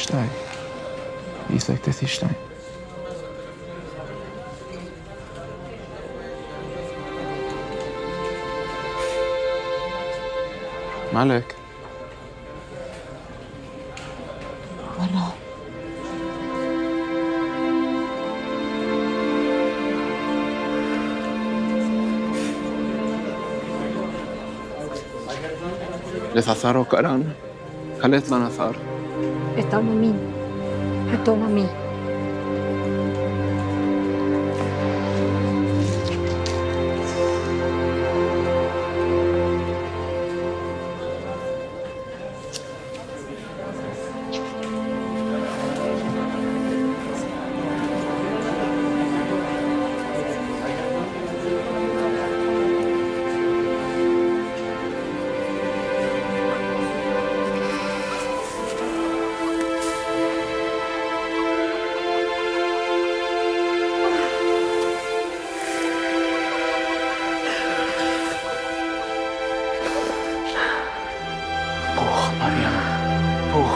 Stein. Islek desse Stein. مالك؟ ولا لسه صاروا كران. خليت لنا صار. Ito, mami. Ito, mami. بوخ مريم. بوخ.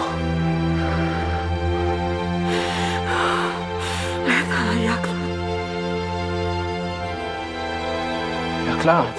يا كلاد.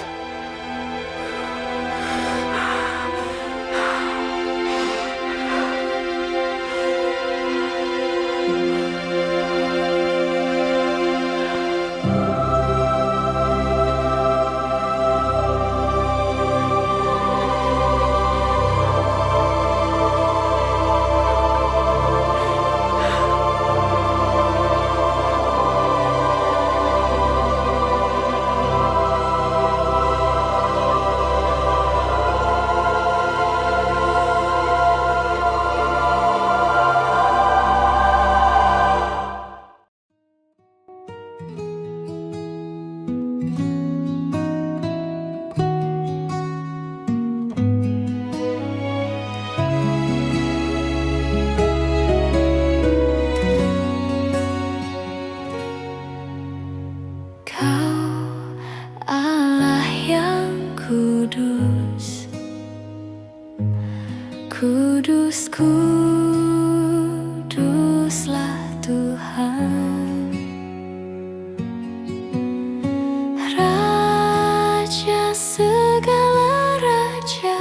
Kudus, kudus, kuduslah Tuhan, Raja segala raja,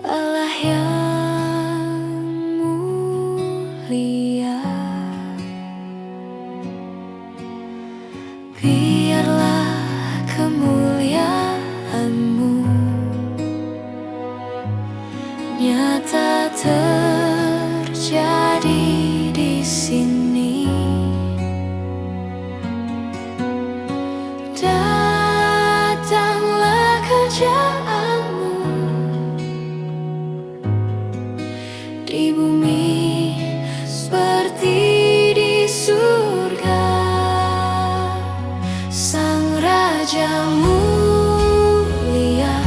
Allah yang mulia. Biarlah kemuliaan-Mu nyata terjadi di sini. Datanglah kerjaan-Mu di bumi seperti di surga. Raja mulia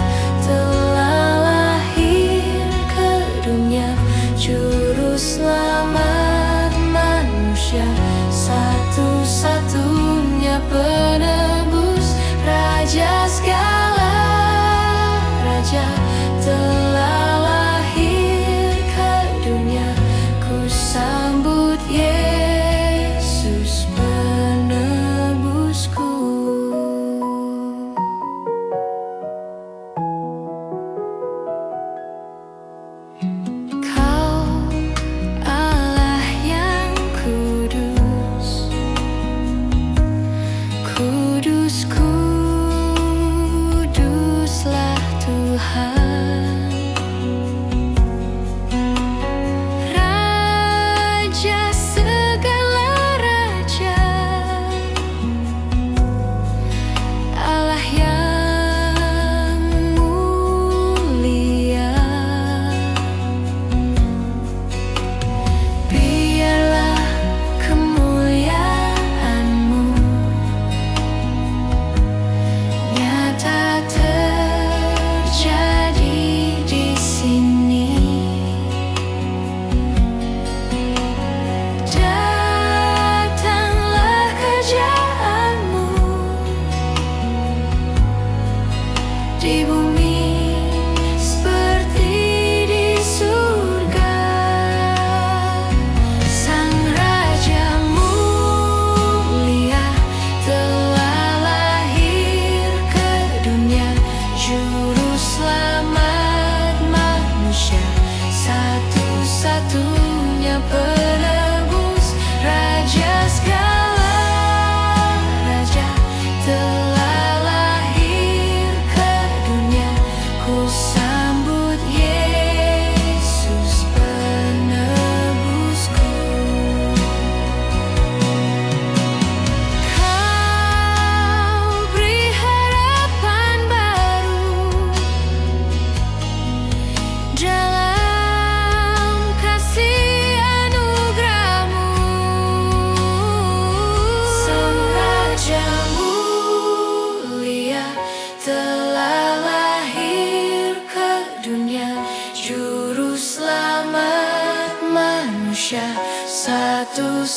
telah lahir ke dunia, Juru Selamat manusia, satu-satunya penebus, Raja segala raja telah lahir ke dunia. Ku sambut Yesus penebusku.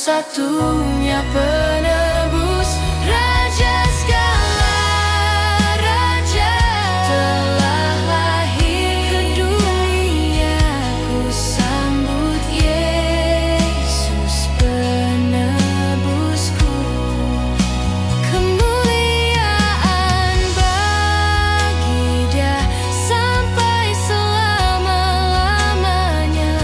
satu-satunya penebus, Raja segala raja telah lahir ke dunia. Ku sambut Yesus penebusku. Kemuliaan bagi Dia sampai selama-lamanya.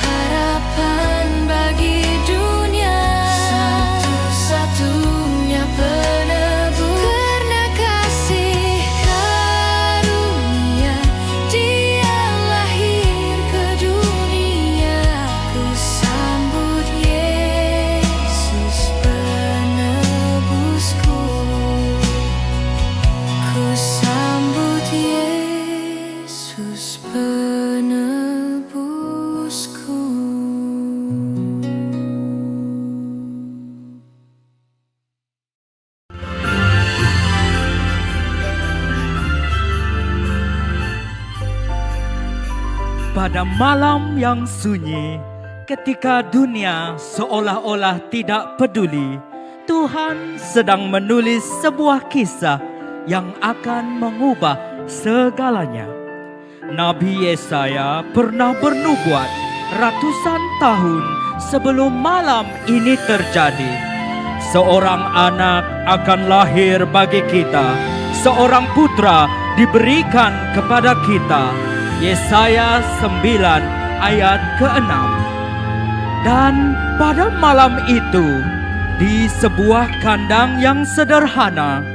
Harapan bagi dunia, satu-satunya penebus. Karena kasih karunia Dia lahir ke dunia. Ku sambut Yesus penebusku. Ku sambut Yesus penebusku. Pada malam yang sunyi, ketika dunia seolah-olah tidak peduli, Tuhan sedang menulis sebuah kisah yang akan mengubah segalanya. Nabi Yesaya pernah bernubuat ratusan tahun sebelum malam ini terjadi. Seorang anak akan lahir bagi kita, seorang putra diberikan kepada kita. Yesaya 9 ayat ke-6. Dan pada malam itu, di sebuah kandang yang sederhana,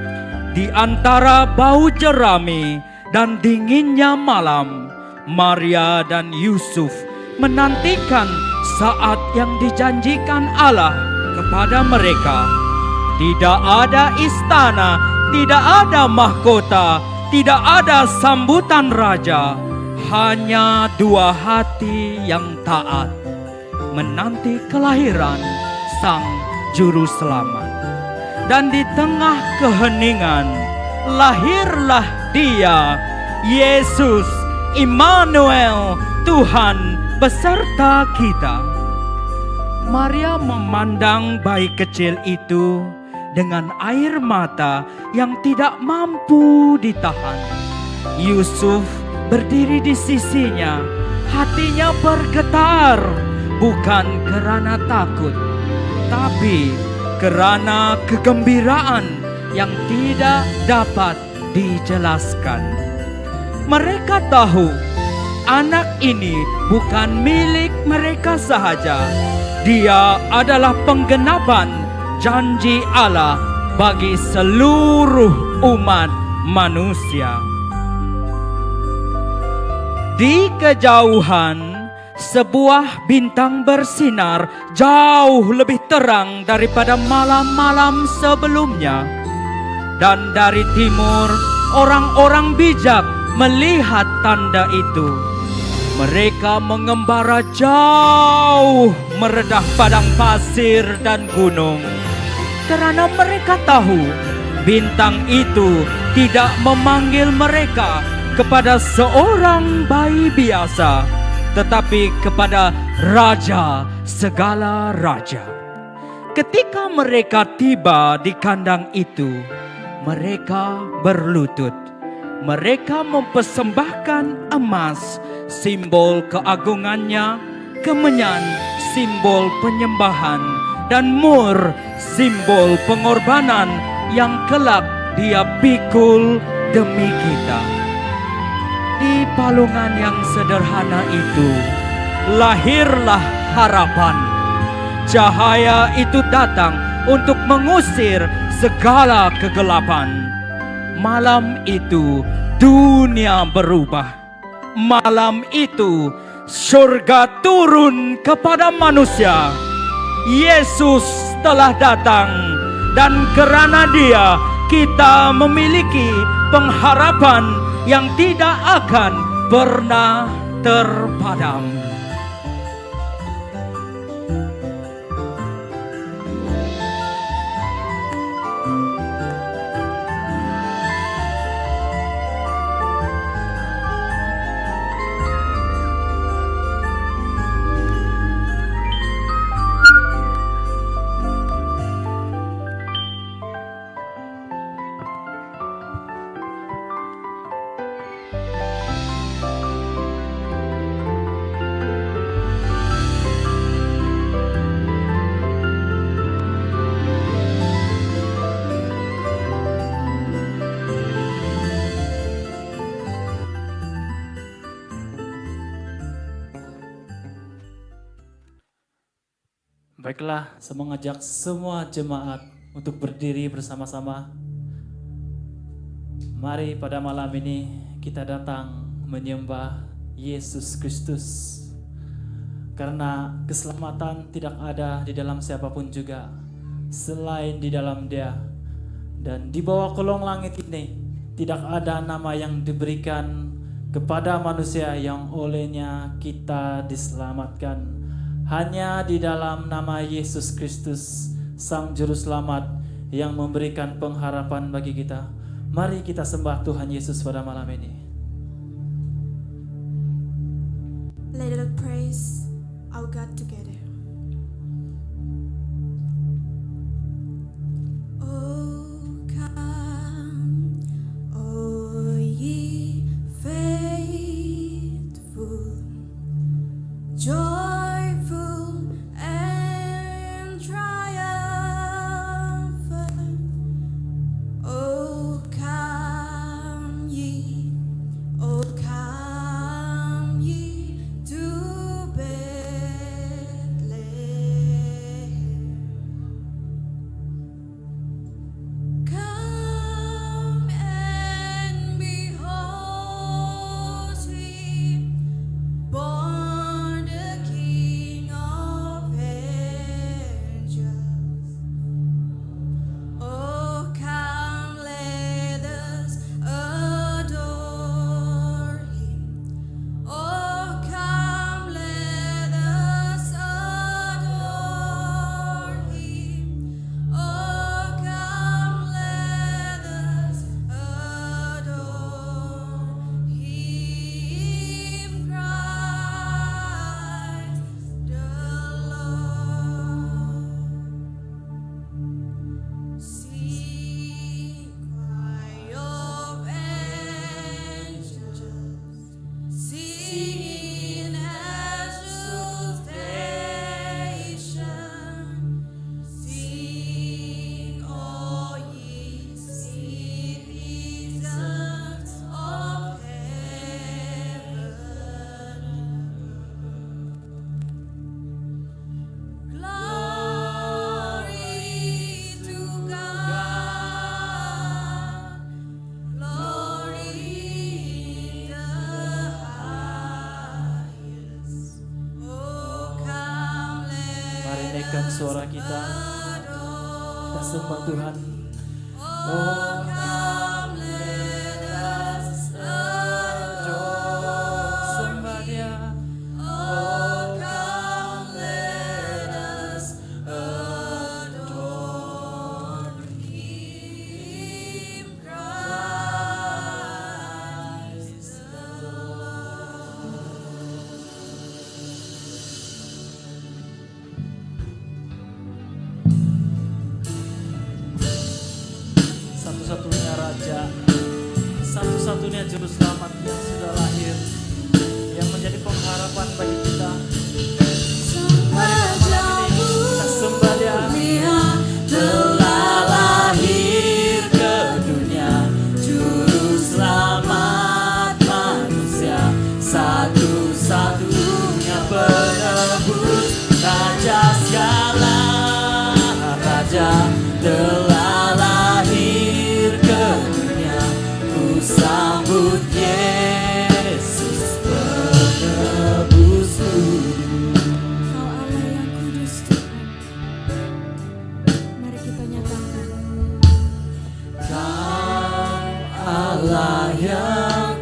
di antara bau jerami dan dinginnya malam, Maria dan Yusuf menantikan saat yang dijanjikan Allah kepada mereka. Tidak ada istana, tidak ada mahkota, tidak ada sambutan raja. Hanya dua hati yang taat menanti kelahiran Sang Juru Selamat. Dan di tengah keheningan lahirlah Dia, Yesus, Immanuel, Tuhan beserta kita. Maria memandang bayi kecil itu dengan air mata yang tidak mampu ditahan. Yusuf berdiri di sisinya, hatinya bergetar, bukan karena takut, tapi karena kegembiraan yang tidak dapat dijelaskan. Mereka tahu anak ini bukan milik mereka sahaja. Dia adalah penggenapan janji Allah bagi seluruh umat manusia. Di kejauhan, sebuah bintang bersinar jauh lebih terang daripada malam-malam sebelumnya. Dan dari timur, orang-orang bijak melihat tanda itu. Mereka mengembara jauh meredah padang pasir dan gunung. Karena mereka tahu bintang itu tidak memanggil mereka kepada seorang bayi biasa, tetapi kepada Raja segala raja. Ketika mereka tiba di kandang itu, mereka berlutut. Mereka mempersembahkan emas, simbol keagungannya, kemenyan, simbol penyembahan, dan mur, simbol pengorbanan yang kelak Dia pikul demi kita. Di palungan yang sederhana itu, lahirlah harapan. Cahaya itu datang untuk mengusir segala kegelapan. Malam itu, dunia berubah. Malam itu, surga turun kepada manusia. Yesus telah datang, dan karena Dia, kita memiliki pengharapan yang tidak akan pernah terpadam. Baiklah, saya mengajak semua jemaat untuk berdiri bersama-sama. Mari pada malam ini kita datang menyembah Yesus Kristus. Karena keselamatan tidak ada di dalam siapapun juga selain di dalam Dia. Dan di bawah kolong langit ini tidak ada nama yang diberikan kepada manusia yang olehnya kita diselamatkan. Hanya di dalam nama Yesus Kristus, Sang Juru Selamat yang memberikan pengharapan bagi kita. Mari kita sembah Tuhan Yesus pada malam ini. Let us praise our God together. Oh, come, oh ye faithful, joyful and triumphant. Oh, come ye to Bethlehem. Come and behold Him, born the King of angels. Oh, come, let us adore Him. Oh, come, let us adore Him. Oh, come, let us adore Him, Christ the Lord. Sing, cry of angels, singing exultation. Sing, all ye citizens of heaven. Glory to God, glory in the highest. Oh, come, Mari let naikkan suara kita. Kita sembah Tuhan. Oh, come, let us adore sembah Dia. Oh, come, let us adore Him, Christ the Lord. Satu-satunya Raja, satu-satunya Juru Selamat yang sudah lahir, yang menjadi pengharapan bagi kita. Mari malam ini kita sembah Dia. Dia telah lahir ke dunia, Juru Selamat manusia, satu-satunya penebus, Raja segala raja telah lahir ke dunia. Ku sambut Yesus penebusku. Kau Allah yang kudus Tuhan, mari kita nyatakan. Kau Allah yang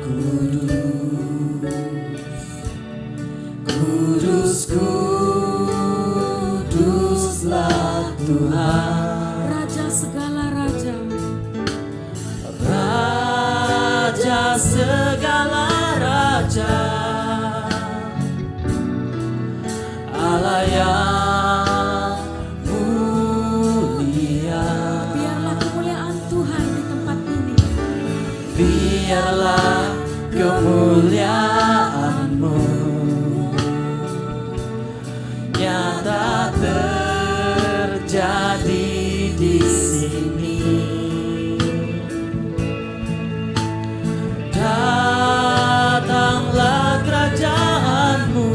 kudus, kuduslah Tuhan. Raja segala raja, Raja segala raja, Allah yang mulia. biarlah kemuliaan Tuhan di tempat ini. Biarlah kemuliaan-Mu nyata terjadi di sini. Datanglah kerajaan-Mu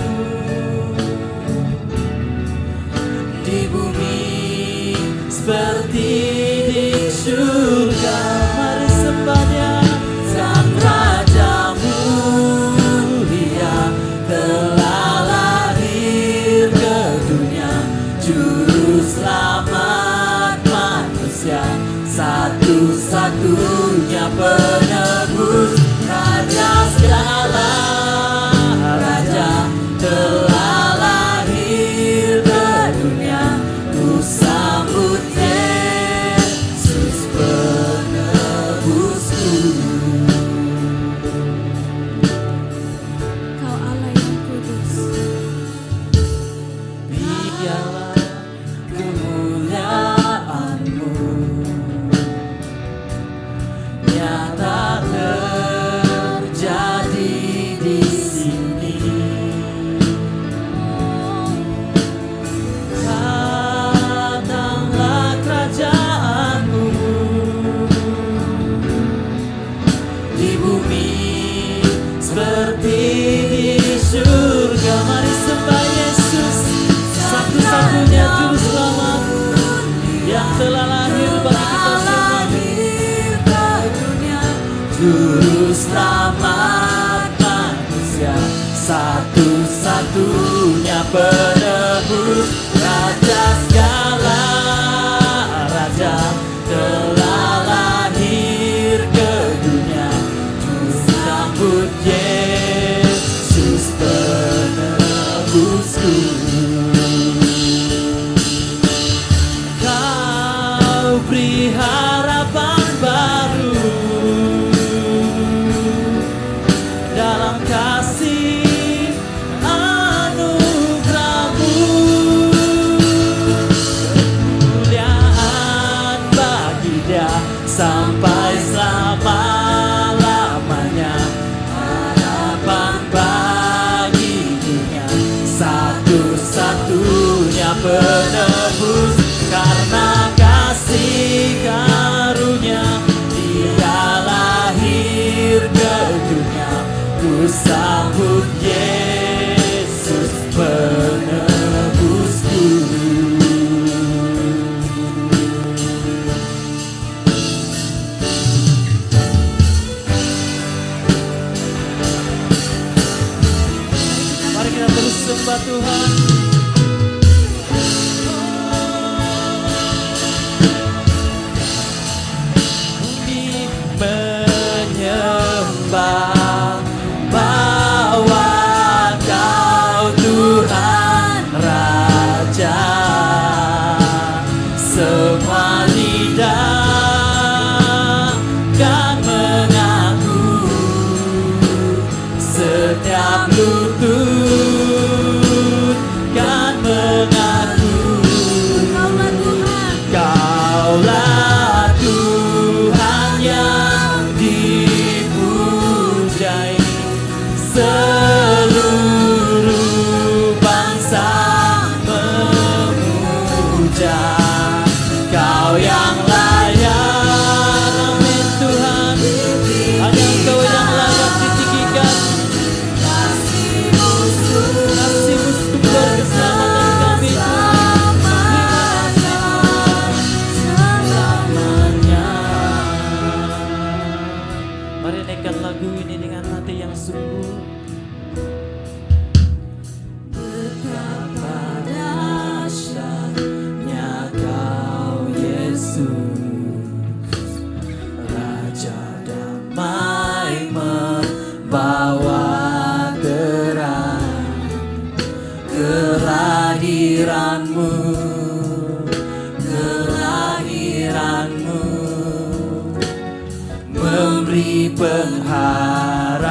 di penebus, Raja segala raja telah lahir ke dunia. Ku sambut Yesus penebusku. Kau Allah yang kudus. Biarlah kemuliaan-Mu nyata terjadi di sini. Datanglah kerajaan-Mu di bumi seperti di surga. Mari sembah Yesus, satu-satunya juru selamat yang telah lahir bagi kita semua. Juru selamat manusia, satu-satunya penebus, Raja segala raja telah lahir ke dunia. Ku sambut Yesus penebusku. Kau beri harapan baru dalam kasih anugerah-Mu. Kemuliaan bagi Dia sampai selama-lamanya. Harapan bagi dunia, satu-satunya penebus, karena kasih karunia Dia lahir ke dunia. Ku sambut Yesus penebusku. Mari kita terus sembah Tuhan. Menyembah bahwa Kau Tuhan Raja, semua lidah kan mengaku, setiap lutut kan mengaku. Kaulah Tuhan yang dipujai, seluruh bangsa memuja. Kau yang layak, amin Tuhan, hanya Engkau yang layak ditinggikan. Kasih-Mu sumber keselamatan kami selamanya. Mari naikkan lagu ini dengan hati yang sungguh. Betapa dahsyatnya Kau Yesus, Raja damai membawa terang. Kelahiran-Mu memberi pengharapan.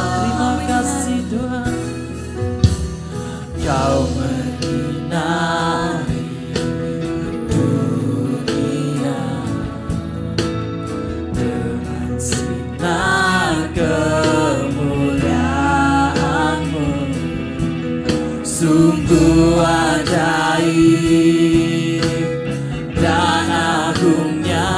Terima kasih Tuhan, Kau menyinari dunia dengan sinar kemuliaan-Mu. Sungguh ajaib dan agungnya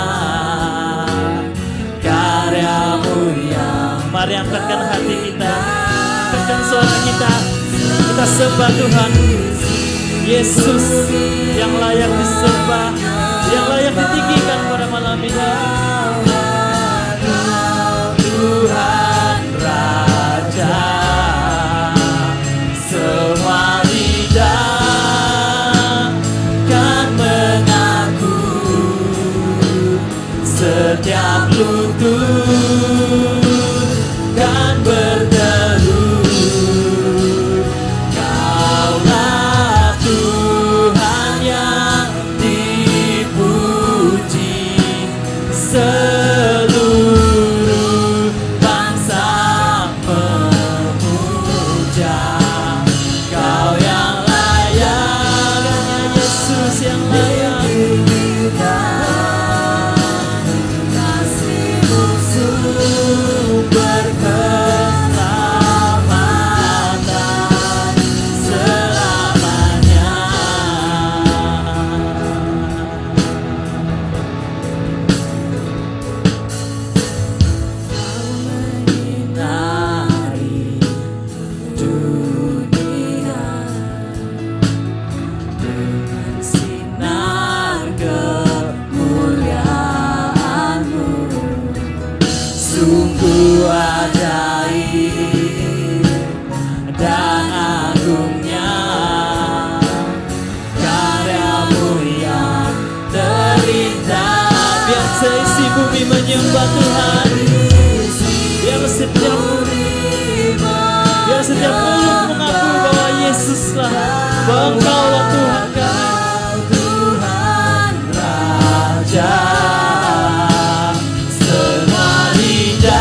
karya-Mu yang. Mari angkatkan hati kita, angkatkan suara kita, kita sembah Tuhan Yesus yang layak disembah, yang layak ditinggikan pada malam ini. Tuhan Raja, semua lidah kan mengaku, setiap lutut kan berteduh. Kaulah Tuhan yang dipuji, seluruh bangsa memuja. Kau yang layak, hanya Yesus yang layak. Kasih-Mu sumber keselamatan selamanya. Kau menyinari dunia dengan sinar kemuliaan-Mu. Sungguh ajaib dan agungnya karya-Mu yang terindah. Biar seisi bumi menyembah Tuhan, biar setiap mulut mengaku bahwa Yesuslah, bahwa Engkaulah Tuhan kami, Tuhan Raja. Semua lidah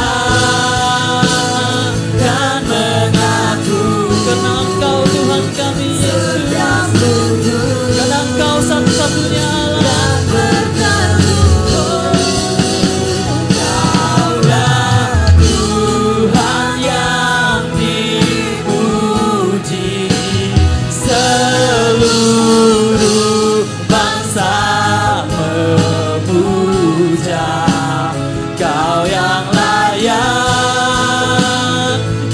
kan mengaku karena Engkau Tuhan kami Yesus, karena Engkau satu-satunya Allah. Kaulah Tuhan yang dipuji, seluruh bangsa memuja. Kau yang layak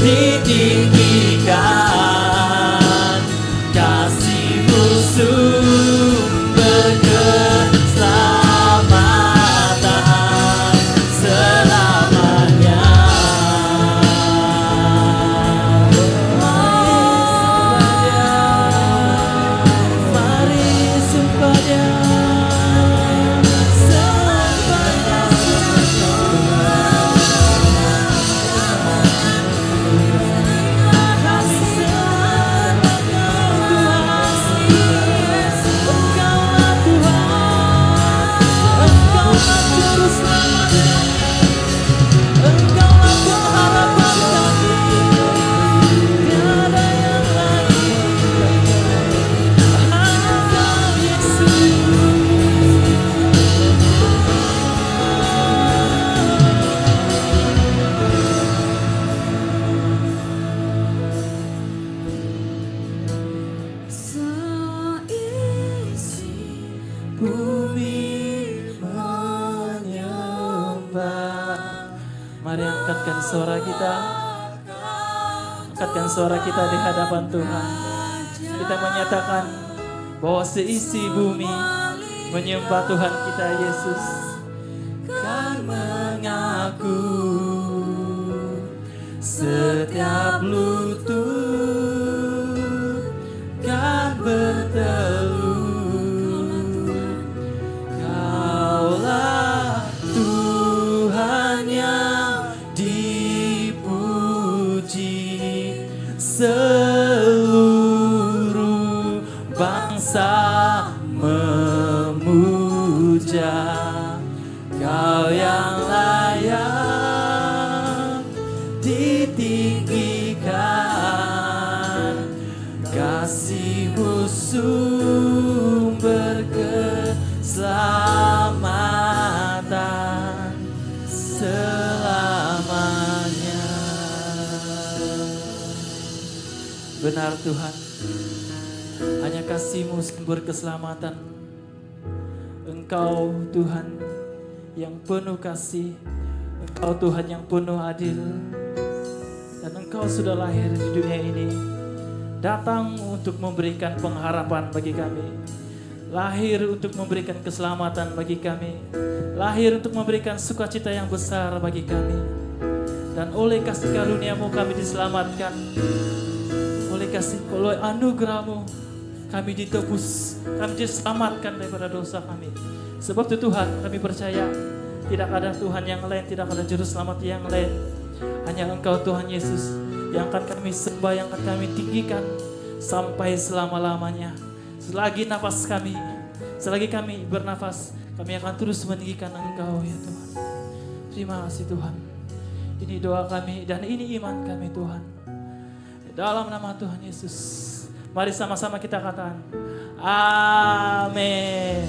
ditinggikan, kasih-Mu sumber keselamatan selamanya. Mari sembah Dia, sembah Dia, seisi bumi menyembah. Mari angkatkan suara kita, angkatkan suara kita di hadapan Tuhan. Kita menyatakan bahwa seisi bumi menyembah Tuhan kita Yesus. Kan mengaku setiap lutut kan berteluh. Kaulah Tuhan yang dipuji, seluruh bangsa memuja. Kau yang layak ditinggikan, kasih-Mu sumber keselamatan selamanya. Benar Tuhan, hanya kasih-Mu sumber keselamatan. Engkau Tuhan yang penuh kasih, Engkau Tuhan yang penuh adil, dan Engkau sudah lahir di dunia ini, datang untuk memberikan pengharapan bagi kami, lahir untuk memberikan keselamatan bagi kami, lahir untuk memberikan sukacita yang besar bagi kami. Dan oleh kasih karunia-Mu kami diselamatkan, oleh anugerah-Mu kami ditebus, kami diselamatkan daripada dosa kami. Sebab itu Tuhan, kami percaya Tidak ada Tuhan yang lain, tidak ada juru selamat yang lain. Hanya Engkau Tuhan Yesus yang akan kami sembah, yang akan kami tinggikan sampai selama-lamanya. Selagi nafas kami, selagi kami bernafas, kami akan terus meninggikan Engkau ya Tuhan. Terima kasih Tuhan. Ini doa kami dan ini iman kami Tuhan. Dalam nama Tuhan Yesus. Mari sama-sama kita katakan amin.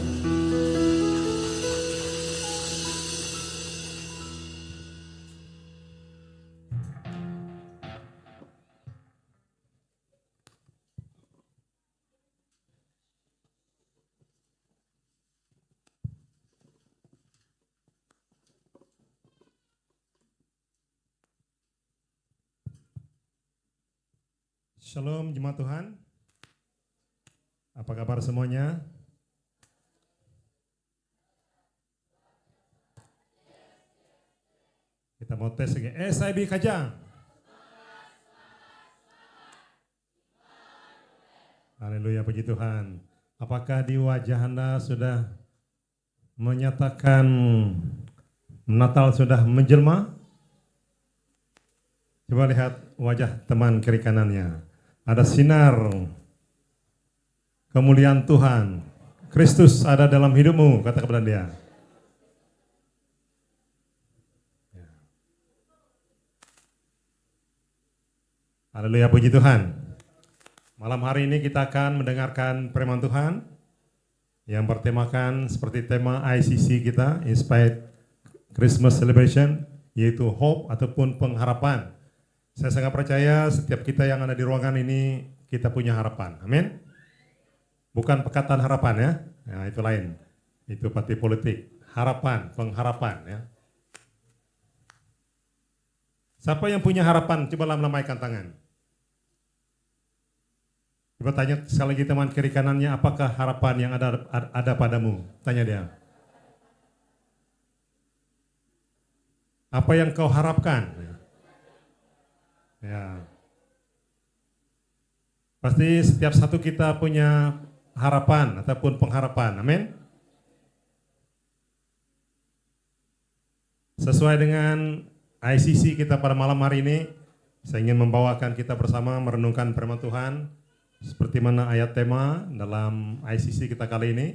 Shalom jemaat Tuhan. Apa kabar semuanya? Kita mau tes lagi. SIB Kajang. Haleluya, puji Tuhan. Apakah di wajah Anda sudah menyatakan Natal sudah menjelma? Coba lihat wajah teman kiri kanannya. Ada sinar kemuliaan Tuhan. Kristus ada dalam hidupmu, kata kepada dia. Haleluya, puji Tuhan. Malam hari ini kita akan mendengarkan firman Tuhan yang bertemakan seperti tema ICC kita, Inspired Christmas Celebration, yaitu hope ataupun pengharapan. Saya sangat percaya setiap kita yang ada di ruangan ini kita punya harapan. Amin. Bukan Pekatan Harapan ya. Nah, itu lain. Itu partai politik. Harapan, pengharapan ya. Siapa yang punya harapan? Coba lambaikan tangan. Coba tanya sekali lagi teman kiri kanannya, apakah harapan yang ada padamu? Tanya dia. Apa yang kau harapkan? Ya. Pasti setiap satu kita punya harapan ataupun pengharapan. Amin. Sesuai dengan ICC kita pada malam hari ini, saya ingin membawakan kita bersama merenungkan firman Tuhan seperti mana ayat tema dalam ICC kita kali ini.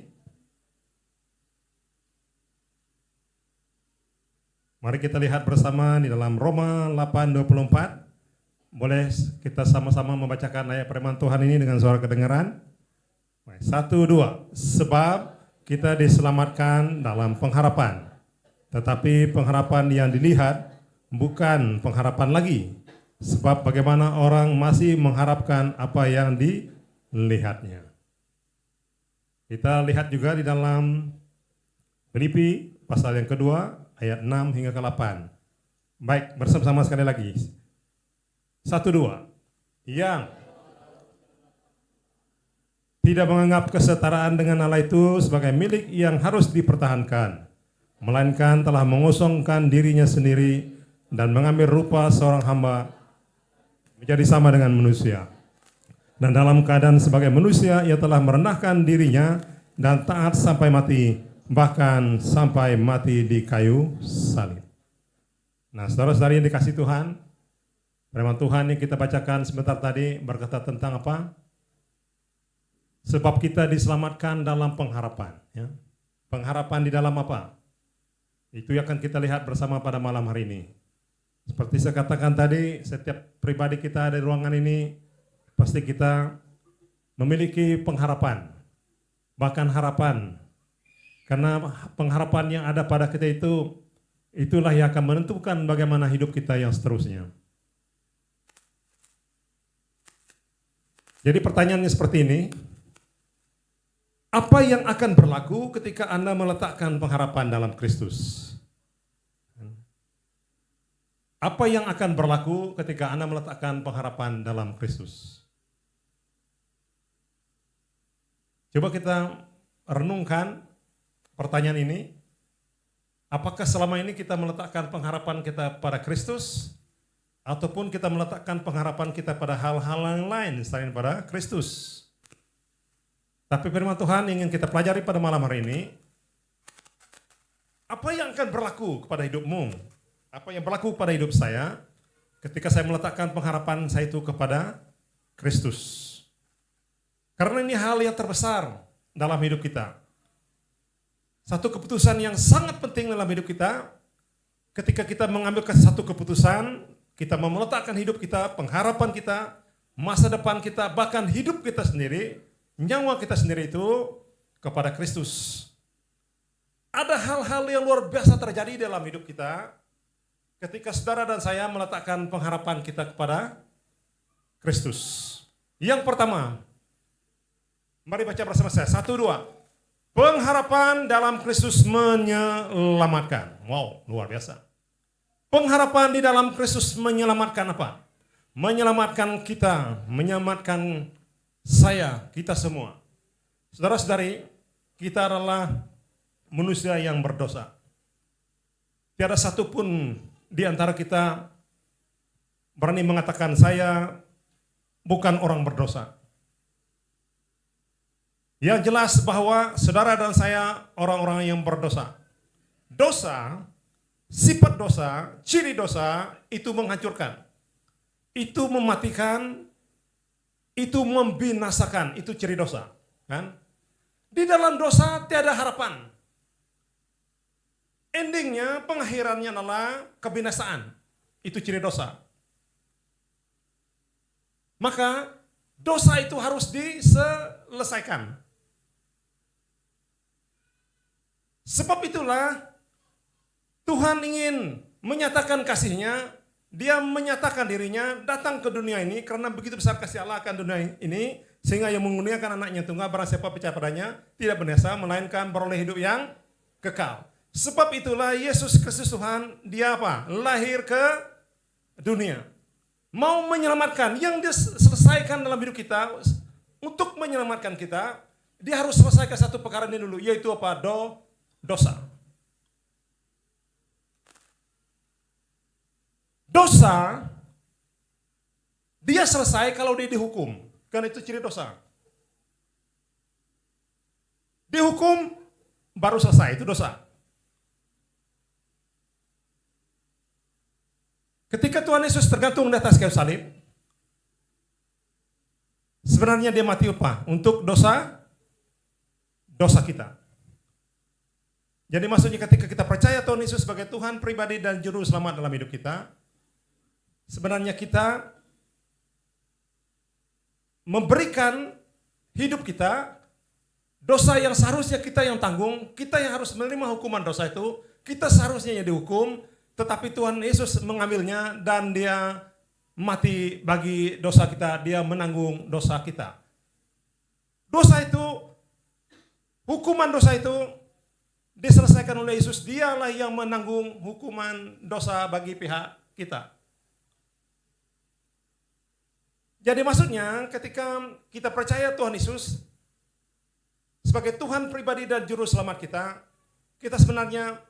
Mari kita lihat bersama di dalam Roma 8:24. Boleh kita sama-sama membacakan ayat firman Tuhan ini dengan suara kedengaran? 1, 2. Sebab kita diselamatkan dalam pengharapan. Tetapi pengharapan yang dilihat bukan pengharapan lagi. Sebab bagaimana orang masih mengharapkan apa yang dilihatnya. Kita lihat juga di dalam Filipi pasal yang kedua ayat 6 hingga ke 8. Baik, bersama-sama sekali lagi. 1, 2. Yang tidak menganggap kesetaraan dengan Allah itu sebagai milik yang harus dipertahankan, melainkan telah mengosongkan dirinya sendiri dan mengambil rupa seorang hamba menjadi sama dengan manusia. Dan dalam keadaan sebagai manusia, ia telah merendahkan dirinya dan taat sampai mati, bahkan sampai mati di kayu salib. Nah, saudara-saudari yang dikasihi Tuhan, firman Tuhan yang kita bacakan sebentar tadi berkata tentang apa? Sebab kita diselamatkan dalam pengharapan. Ya. Pengharapan di dalam apa? Itu yang akan kita lihat bersama pada malam hari ini. Seperti saya katakan tadi, setiap pribadi kita di ruangan ini, pasti kita memiliki pengharapan. Bahkan harapan. Karena pengharapan yang ada pada kita itu, itulah yang akan menentukan bagaimana hidup kita yang seterusnya. Jadi pertanyaannya seperti ini, apa yang akan berlaku ketika Anda meletakkan pengharapan dalam Kristus? Apa yang akan berlaku ketika Anda meletakkan pengharapan dalam Kristus? Coba kita renungkan pertanyaan ini. Apakah selama ini kita meletakkan pengharapan kita pada Kristus? Ataupun kita meletakkan pengharapan kita pada hal-hal yang lain selain pada Kristus. Tapi firman Tuhan ingin kita pelajari pada malam hari ini. Apa yang akan berlaku kepada hidupmu? Apa yang berlaku pada hidup saya ketika saya meletakkan pengharapan saya itu kepada Kristus? Karena ini hal yang terbesar dalam hidup kita. Satu keputusan yang sangat penting dalam hidup kita, ketika kita mengambil satu keputusan, kita meletakkan hidup kita, pengharapan kita, masa depan kita, bahkan hidup kita sendiri, nyawa kita sendiri itu kepada Kristus. Ada hal-hal yang luar biasa terjadi dalam hidup kita ketika saudara dan saya meletakkan pengharapan kita kepada Kristus. Yang pertama, mari baca bersama saya. 1, 2. Pengharapan dalam Kristus menyelamatkan. Wow, luar biasa. Pengharapan di dalam Kristus menyelamatkan apa? Menyelamatkan kita, menyelamatkan saya, kita semua. Saudara-saudari, kita adalah manusia yang berdosa. Tiada satu pun di antara kita berani mengatakan saya bukan orang berdosa. Yang jelas bahwa saudara dan saya orang-orang yang berdosa. Dosa, sifat dosa, ciri dosa itu menghancurkan. Itu mematikan, itu membinasakan, itu ciri dosa. Kan? Di dalam dosa tiada harapan. Endingnya, pengakhirannya adalah kebinasaan. Itu ciri dosa. Maka dosa itu harus diselesaikan. Sebab itulah Tuhan ingin menyatakan kasih-Nya. Dia menyatakan dirinya datang ke dunia ini karena begitu besar kasih Allah akan dunia ini, sehingga yang mengurniakan anaknya tunggal, barang siapa percaya padanya tidak binasa melainkan beroleh hidup yang kekal. Sebab itulah Yesus Kristus Tuhan, dia apa? Lahir ke dunia. Mau menyelamatkan, yang dia selesaikan dalam hidup kita, untuk menyelamatkan kita, dia harus selesaikan satu perkara ini dulu, yaitu apa? Dosa. Dosa, dia selesai kalau dia dihukum, karena itu ciri dosa. Dihukum, baru selesai, itu dosa. Ketika Tuhan Yesus tergantung di atas kayu salib, sebenarnya dia mati apa? Untuk dosa kita. Jadi maksudnya ketika kita percaya Tuhan Yesus sebagai Tuhan pribadi dan juru selamat dalam hidup kita, sebenarnya kita memberikan hidup kita, dosa yang seharusnya kita yang tanggung, kita yang harus menerima hukuman dosa itu, kita seharusnya yang dihukum, tetapi Tuhan Yesus mengambilnya dan dia mati bagi dosa kita, dia menanggung dosa kita. Dosa itu, hukuman dosa itu diselesaikan oleh Yesus, dialah yang menanggung hukuman dosa bagi pihak kita. Jadi maksudnya ketika kita percaya Tuhan Yesus sebagai Tuhan pribadi dan juru selamat kita, kita sebenarnya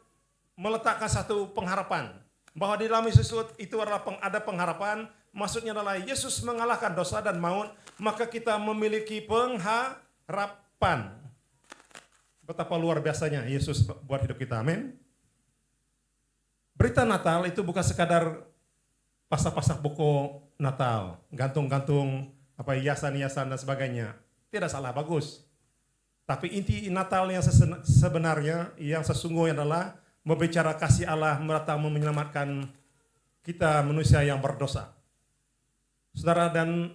meletakkan satu pengharapan bahwa di dalam Yesus itu adalah ada pengharapan, maksudnya adalah Yesus mengalahkan dosa dan maut, maka kita memiliki pengharapan. Betapa luar biasanya Yesus buat hidup kita, amin. Berita Natal itu bukan sekadar pasang-pasang buku Natal, gantung-gantung hiasan-hiasan dan sebagainya. Tidak salah, bagus. Tapi inti Natal yang sebenarnya, yang sesungguhnya adalah berbicara kasih Allah datang menyelamatkan kita manusia yang berdosa. Saudara dan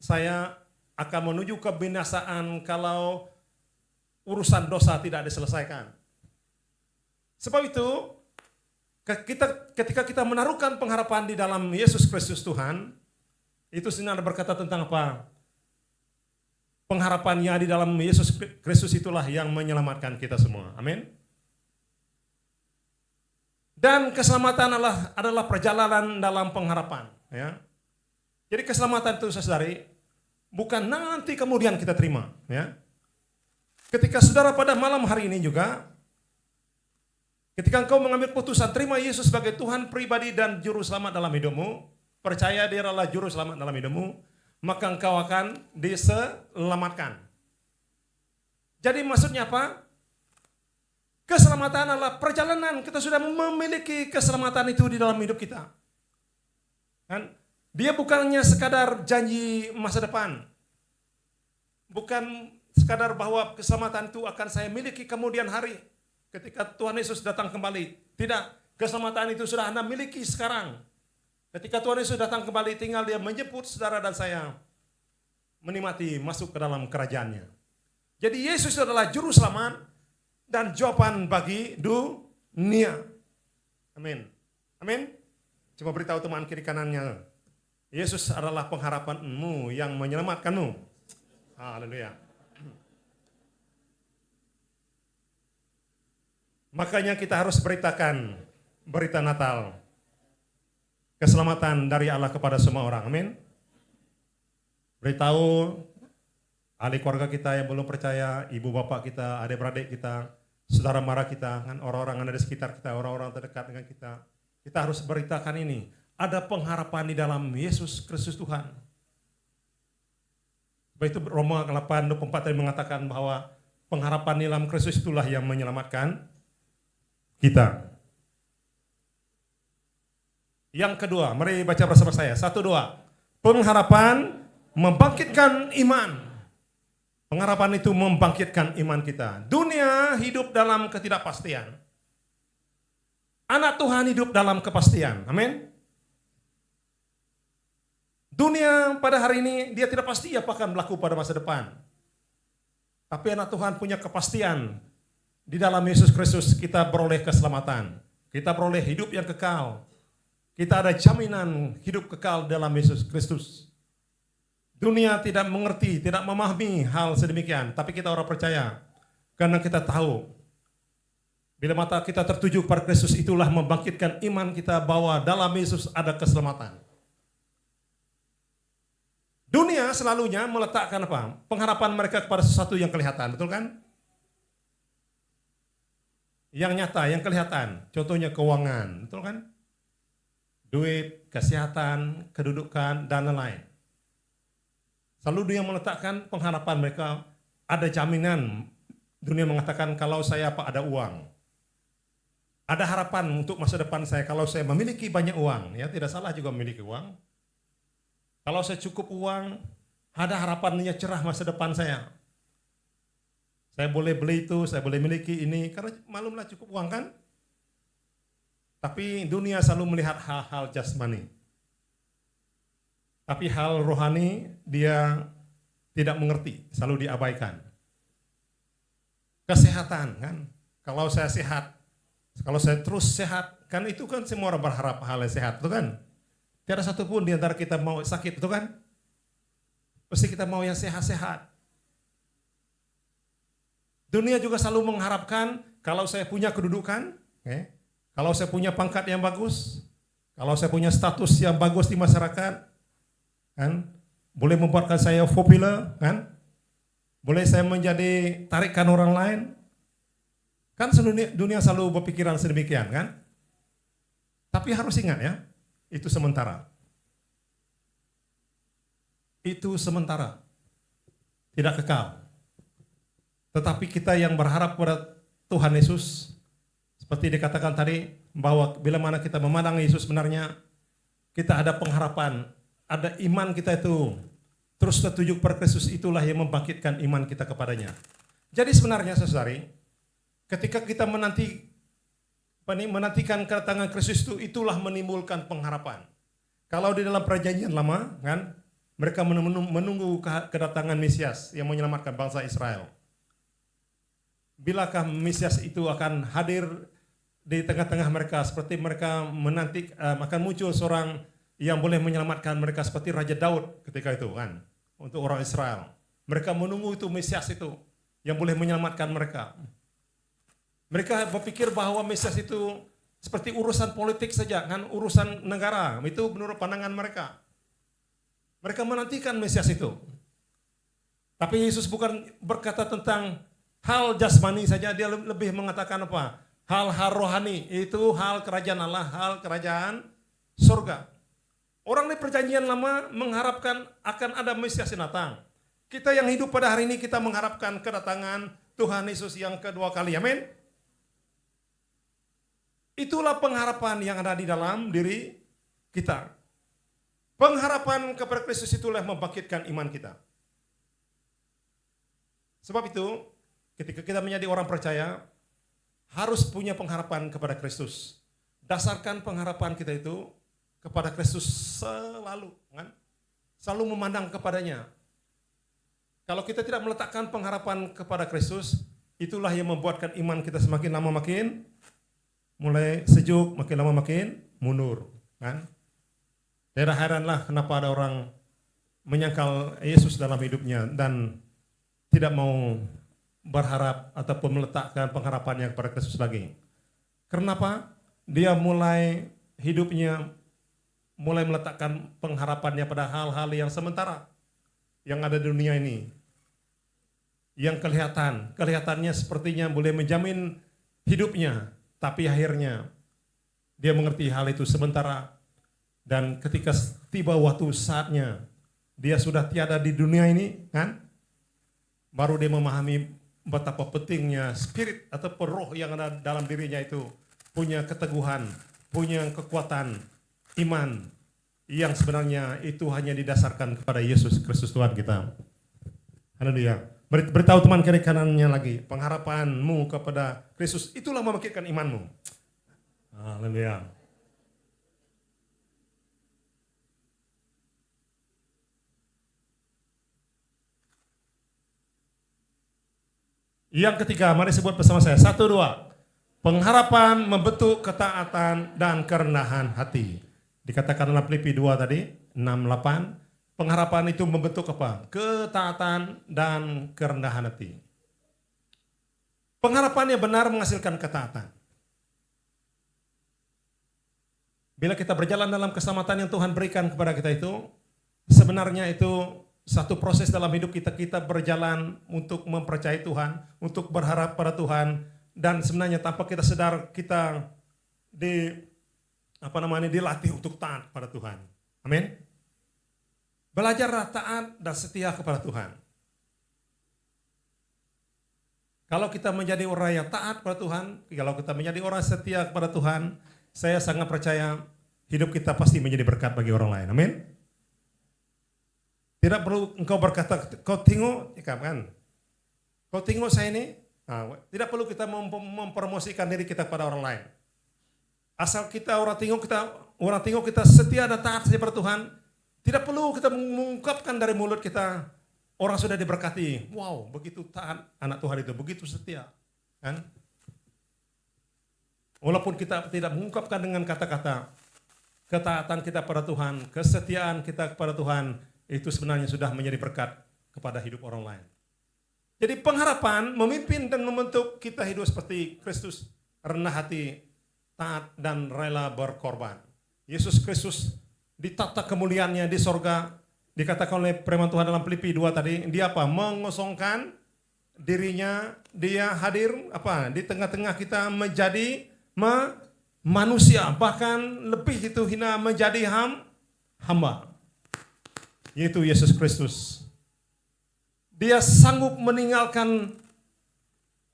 saya akan menuju kebinasaan kalau urusan dosa tidak diselesaikan. Sebab itu, ketika kita menaruhkan pengharapan di dalam Yesus Kristus Tuhan, itu sebenarnya berkata tentang apa? Pengharapannya di dalam Yesus Kristus itulah yang menyelamatkan kita semua. Amin. Dan keselamatan adalah perjalanan dalam pengharapan. Ya. Jadi keselamatan itu saudari, bukan nanti kemudian kita terima. Ya. Ketika saudara pada malam hari ini juga, ketika engkau mengambil putusan terima Yesus sebagai Tuhan pribadi dan juru selamat dalam hidupmu, percaya dia adalah juru selamat dalam hidupmu, maka engkau akan diselamatkan. Jadi maksudnya apa? Keselamatan adalah perjalanan. Kita sudah memiliki keselamatan itu di dalam hidup kita. Kan? Dia bukannya sekadar janji masa depan. Bukan sekadar bahwa keselamatan itu akan saya miliki kemudian hari ketika Tuhan Yesus datang kembali. Tidak, keselamatan itu sudah Anda miliki sekarang. Ketika Tuhan Yesus datang kembali, tinggal Dia menjemput saudara dan saya menikmati masuk ke dalam kerajaannya. Jadi Yesus adalah juru selamat dan jawaban bagi dunia. Amin. Amin. Coba beritahu teman kiri kanannya, Yesus adalah pengharapanmu yang menyelamatkanmu. Haleluya. Makanya kita harus beritakan berita Natal. Keselamatan dari Allah kepada semua orang. Amin. Beritahu ahli keluarga kita yang belum percaya, ibu bapak kita, adik-beradik kita, saudara mara kita, kan orang-orang yang ada di sekitar kita, orang-orang terdekat dengan kita. Kita harus beritakan ini. Ada pengharapan di dalam Yesus Kristus Tuhan. Sebab itu Roma 8:24 tadi mengatakan bahwa pengharapan di dalam Kristus itulah yang menyelamatkan kita. Yang kedua, mari baca bersama saya. 1, 2. Pengharapan membangkitkan iman. Pengharapan itu membangkitkan iman kita. Dunia hidup dalam ketidakpastian. Anak Tuhan hidup dalam kepastian. Amin. Dunia pada hari ini dia tidak pasti apa akan berlaku pada masa depan. Tapi anak Tuhan punya kepastian. Di dalam Yesus Kristus kita beroleh keselamatan. Kita beroleh hidup yang kekal. Kita ada jaminan hidup kekal dalam Yesus Kristus. Dunia tidak mengerti, tidak memahami hal sedemikian. Tapi kita orang percaya. Karena kita tahu. Bila mata kita tertuju pada Kristus, itulah membangkitkan iman kita bahwa dalam Yesus ada keselamatan. Dunia selalunya meletakkan apa? Pengharapan mereka kepada sesuatu yang kelihatan, betul kan? Yang nyata, yang kelihatan. Contohnya keuangan, betul kan? Duit, kesehatan, kedudukan, dan lain-lain. Selalu dunia meletakkan pengharapan mereka, ada jaminan. Dunia mengatakan kalau saya ada uang. Ada harapan untuk masa depan saya kalau saya memiliki banyak uang. Ya, tidak salah juga memiliki uang. Kalau saya cukup uang, ada harapannya cerah masa depan saya. Saya boleh beli itu, saya boleh miliki ini, karena malumlah cukup uang kan? Tapi dunia selalu melihat hal-hal jasmani. Tapi hal rohani dia tidak mengerti, selalu diabaikan. Kesehatan kan, kalau saya sehat, kalau saya terus sehat, kan itu kan semua orang berharap hal yang sehat, itu kan? Tiada satu pun di antara kita mau sakit, itu kan? Pasti kita mau yang sehat-sehat. Dunia juga selalu mengharapkan kalau saya punya kedudukan, kalau saya punya pangkat yang bagus, kalau saya punya status yang bagus di masyarakat, kan? Boleh membuatkan saya populer, kan? Boleh saya menjadi tarikan orang lain. Kan dunia selalu berpikiran sedemikian, kan? Tapi harus ingat ya, itu sementara. Itu sementara. Tidak kekal. Tetapi kita yang berharap pada Tuhan Yesus, seperti dikatakan tadi, bahwa bila mana kita memandang Yesus sebenarnya, kita ada pengharapan, ada iman kita itu, terus tertuju pada Kristus, itulah yang membangkitkan iman kita kepadanya. Jadi sebenarnya saudari, ketika kita menantikan kedatangan Kristus itulah menimbulkan pengharapan. Kalau di dalam perjanjian lama, kan, mereka menunggu kedatangan Mesias yang menyelamatkan bangsa Israel. Bilakah Mesias itu akan hadir di tengah-tengah mereka, seperti mereka menanti akan muncul seorang yang boleh menyelamatkan mereka seperti Raja Daud ketika itu kan, untuk orang Israel. Mereka menunggu itu Mesias itu yang boleh menyelamatkan mereka. Mereka berpikir bahwa Mesias itu seperti urusan politik saja, kan, urusan negara. Itu menurut pandangan mereka. Mereka menantikan Mesias itu. Tapi Yesus bukan berkata tentang hal jasmani saja, dia lebih mengatakan apa? Hal-hal rohani, itu hal kerajaan Allah, hal kerajaan surga. Orang di perjanjian lama mengharapkan akan ada Mesias yang datang. Kita yang hidup pada hari ini, kita mengharapkan kedatangan Tuhan Yesus yang kedua kali. Amin. Itulah pengharapan yang ada di dalam diri kita. Pengharapan kepada Kristus itulah yang membangkitkan iman kita. Sebab itu, ketika kita menjadi orang percaya, harus punya pengharapan kepada Kristus. Dasarkan pengharapan kita itu kepada Kristus selalu, kan? Selalu memandang kepadanya. Kalau kita tidak meletakkan pengharapan kepada Kristus, itulah yang membuatkan iman kita semakin lama makin mulai sejuk, makin lama makin mundur, kan? Tidak heranlah kenapa ada orang menyangkal Yesus dalam hidupnya dan tidak mau berharap ataupun meletakkan pengharapannya kepada Kristus lagi. Kenapa? Dia mulai hidupnya mulai meletakkan pengharapannya pada hal-hal yang sementara yang ada di dunia ini. Yang kelihatannya sepertinya boleh menjamin hidupnya, tapi akhirnya dia mengerti hal itu sementara. Dan ketika tiba waktu saatnya dia sudah tiada di dunia ini, kan? Baru dia memahami betapa pentingnya spirit atau roh yang ada dalam dirinya itu punya keteguhan, punya kekuatan iman yang sebenarnya itu hanya didasarkan kepada Yesus Kristus Tuhan kita. Haleluya. Beritahu teman kiri kanannya lagi, pengharapanmu kepada Kristus itulah membangkitkan imanmu. Haleluya. Yang ketiga, mari sebut bersama saya. 1, 2. Pengharapan membentuk ketaatan dan kerendahan hati. Dikatakan dalam Filipi 2 tadi, 6, 8. Pengharapan itu membentuk apa? Ketaatan dan kerendahan hati. Pengharapan yang benar menghasilkan ketaatan. Bila kita berjalan dalam keselamatan yang Tuhan berikan kepada kita itu, sebenarnya itu satu proses dalam hidup kita berjalan untuk mempercayai Tuhan, untuk berharap pada Tuhan, dan sebenarnya tanpa kita sadar kita dilatih untuk taat pada Tuhan. Amin. Belajarlah taat dan setia kepada Tuhan. Kalau kita menjadi orang yang taat kepada Tuhan, kalau kita menjadi orang setia kepada Tuhan, saya sangat percaya hidup kita pasti menjadi berkat bagi orang lain. Amin. Tidak perlu engkau berkata, kau tengok, kan? Kau tengok saya ini. Nah, tidak perlu kita mempromosikan diri kita kepada orang lain. Asal orang tengok kita setia dan taat saja pada Tuhan. Tidak perlu kita mengungkapkan dari mulut kita, orang sudah diberkati. Wow, begitu taat anak Tuhan itu, begitu setia. Kan? Walaupun kita tidak mengungkapkan dengan kata-kata, ketaatan kita pada Tuhan, kesetiaan kita kepada Tuhan, itu sebenarnya sudah menjadi berkat kepada hidup orang lain. Jadi pengharapan memimpin dan membentuk kita hidup seperti Kristus, rendah hati, taat dan rela berkorban. Yesus Kristus ditata kemuliaannya di sorga, dikatakan oleh firman Tuhan dalam Filipi 2 tadi, dia apa? Mengosongkan dirinya, dia hadir di tengah-tengah kita menjadi manusia, bahkan lebih itu hina menjadi hamba. Yaitu Yesus Kristus. Dia sanggup meninggalkan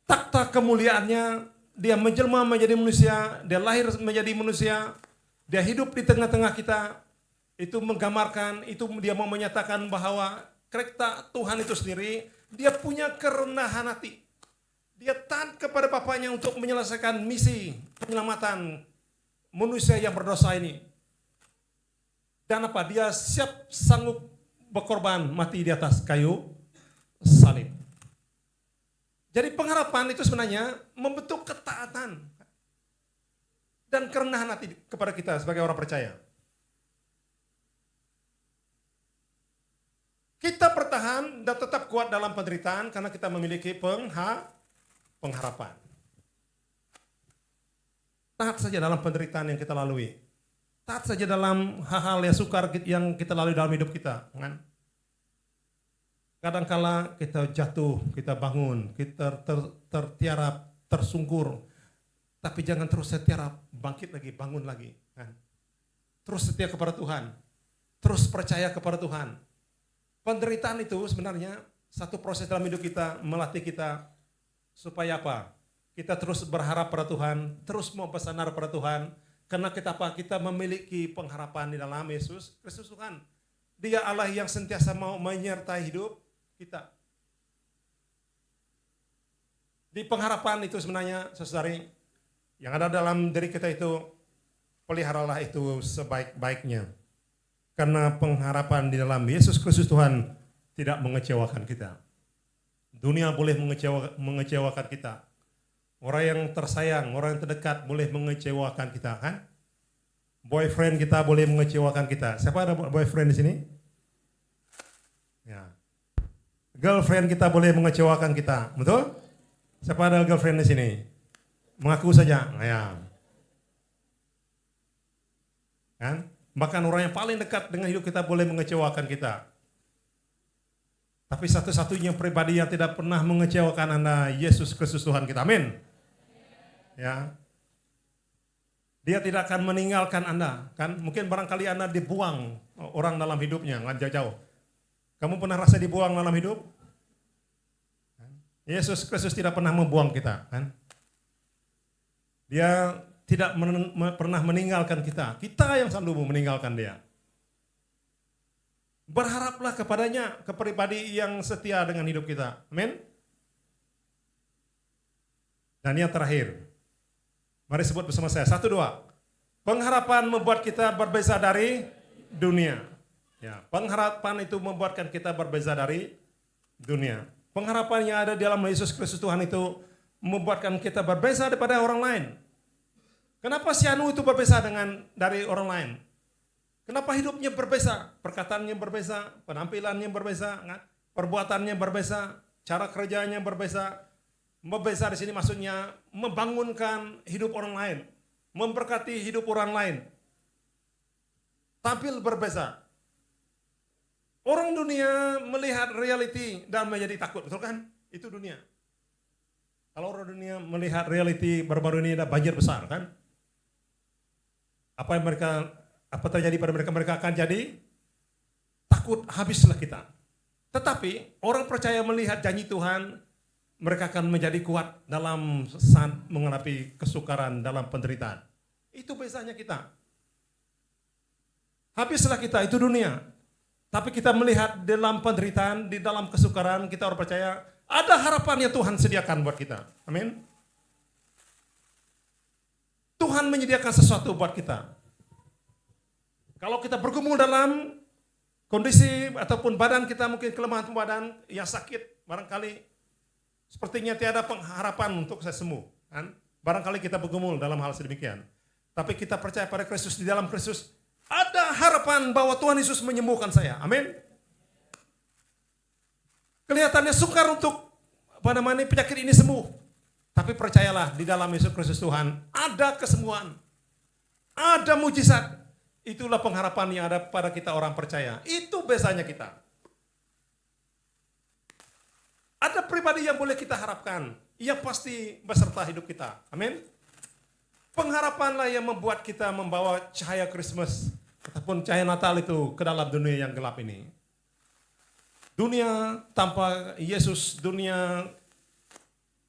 takhta kemuliaannya, dia menjelma menjadi manusia, dia lahir menjadi manusia, dia hidup di tengah-tengah kita. Itu menggambarkan, itu dia mau menyatakan bahwa karakter Tuhan itu sendiri, dia punya kerendahan hati. Dia taat kepada Bapaknya untuk menyelesaikan misi penyelamatan manusia yang berdosa ini. Dan dia siap sanggup berkorban mati di atas kayu salib. Jadi pengharapan itu sebenarnya membentuk ketaatan dan kerendahan hati kepada kita sebagai orang percaya. Kita bertahan dan tetap kuat dalam penderitaan karena kita memiliki pengharapan. Taat saja dalam penderitaan yang kita lalui. Taat saja dalam hal-hal yang sukar yang kita lalui dalam hidup kita. Kan? Kadangkala kita jatuh, kita bangun, kita tertiarap, tersungkur. Tapi jangan terus tertiarap, bangkit lagi, bangun lagi. Kan? Terus setia kepada Tuhan. Terus percaya kepada Tuhan. Penderitaan itu sebenarnya satu proses dalam hidup kita, melatih kita supaya apa? kita terus berharap pada Tuhan, terus mau bersandar pada Tuhan. Karena kita apa? Kita memiliki pengharapan di dalam Yesus Kristus Tuhan. Dia Allah yang sentiasa mau menyertai hidup kita. Di pengharapan itu sebenarnya, saudari, yang ada dalam diri kita itu, peliharalah itu sebaik-baiknya. Karena pengharapan di dalam Yesus Kristus Tuhan tidak mengecewakan kita. Dunia boleh mengecewakan kita. Orang yang tersayang, orang yang terdekat boleh mengecewakan kita, kan? Boyfriend kita boleh mengecewakan kita. Siapa ada boyfriend di sini? Ya. Girlfriend kita boleh mengecewakan kita, betul? Siapa ada girlfriend di sini? Mengaku saja, ya. Kan? Bahkan orang yang paling dekat dengan hidup kita boleh mengecewakan kita. Tapi satu-satunya pribadi yang tidak pernah mengecewakan Anda, Yesus Kristus Tuhan kita. Amin. Ya. Dia tidak akan meninggalkan Anda, kan? Mungkin barangkali Anda dibuang orang dalam hidupnya, nggak jauh-jauh. Kamu pernah rasa dibuang dalam hidup? Yesus Kristus tidak pernah membuang kita, kan? Dia tidak pernah meninggalkan kita. Kita yang selalu meninggalkan dia. Berharaplah kepadanya, ke pribadi yang setia dengan hidup kita. Amin. Dan yang terakhir, mari sebut bersama saya. 1, 2. Pengharapan membuat kita berbeza dari dunia. Ya, pengharapan itu membuatkan kita berbeza dari dunia. Pengharapan yang ada di dalam Yesus Kristus Tuhan itu membuatkan kita berbeza daripada orang lain. Kenapa si Anu itu berbeza dari orang lain? Kenapa hidupnya berbeza? Perkataannya berbeza, penampilannya berbeza, perbuatannya berbeza, cara kerjanya berbeza. Berbeza di sini maksudnya membangunkan hidup orang lain, memberkati hidup orang lain. Tampil berbeza. Orang dunia melihat reality dan menjadi takut, betul kan? Itu dunia. Kalau orang dunia melihat reality baru-baru ini ada banjir besar, kan? Apa terjadi pada mereka? Mereka akan jadi takut, habislah kita. Tetapi orang percaya melihat janji Tuhan, mereka akan menjadi kuat dalam saat menghadapi kesukaran dalam penderitaan. Itu bezanya kita. Habislah kita, itu dunia. Tapi kita melihat dalam penderitaan, di dalam kesukaran, kita orang percaya ada harapan yang Tuhan sediakan buat kita. Amin. Tuhan menyediakan sesuatu buat kita. Kalau kita bergumul dalam kondisi ataupun badan kita mungkin kelemahan badan yang sakit, barangkali sepertinya tiada pengharapan untuk saya sembuh. Kan? Barangkali kita bergumul dalam hal sedemikian. Tapi kita percaya pada Kristus, di dalam Kristus ada harapan bahwa Tuhan Yesus menyembuhkan saya. Amin. Kelihatannya sukar untuk penyakit ini sembuh. Tapi percayalah, di dalam Yesus Kristus Tuhan ada kesembuhan. Ada mujizat. Itulah pengharapan yang ada pada kita orang percaya. Itu bezanya kita. Ada pribadi yang boleh kita harapkan, yang pasti beserta hidup kita. Amin. Pengharapanlah yang membuat kita membawa cahaya Christmas ataupun cahaya Natal itu ke dalam dunia yang gelap ini. Dunia tanpa Yesus, dunia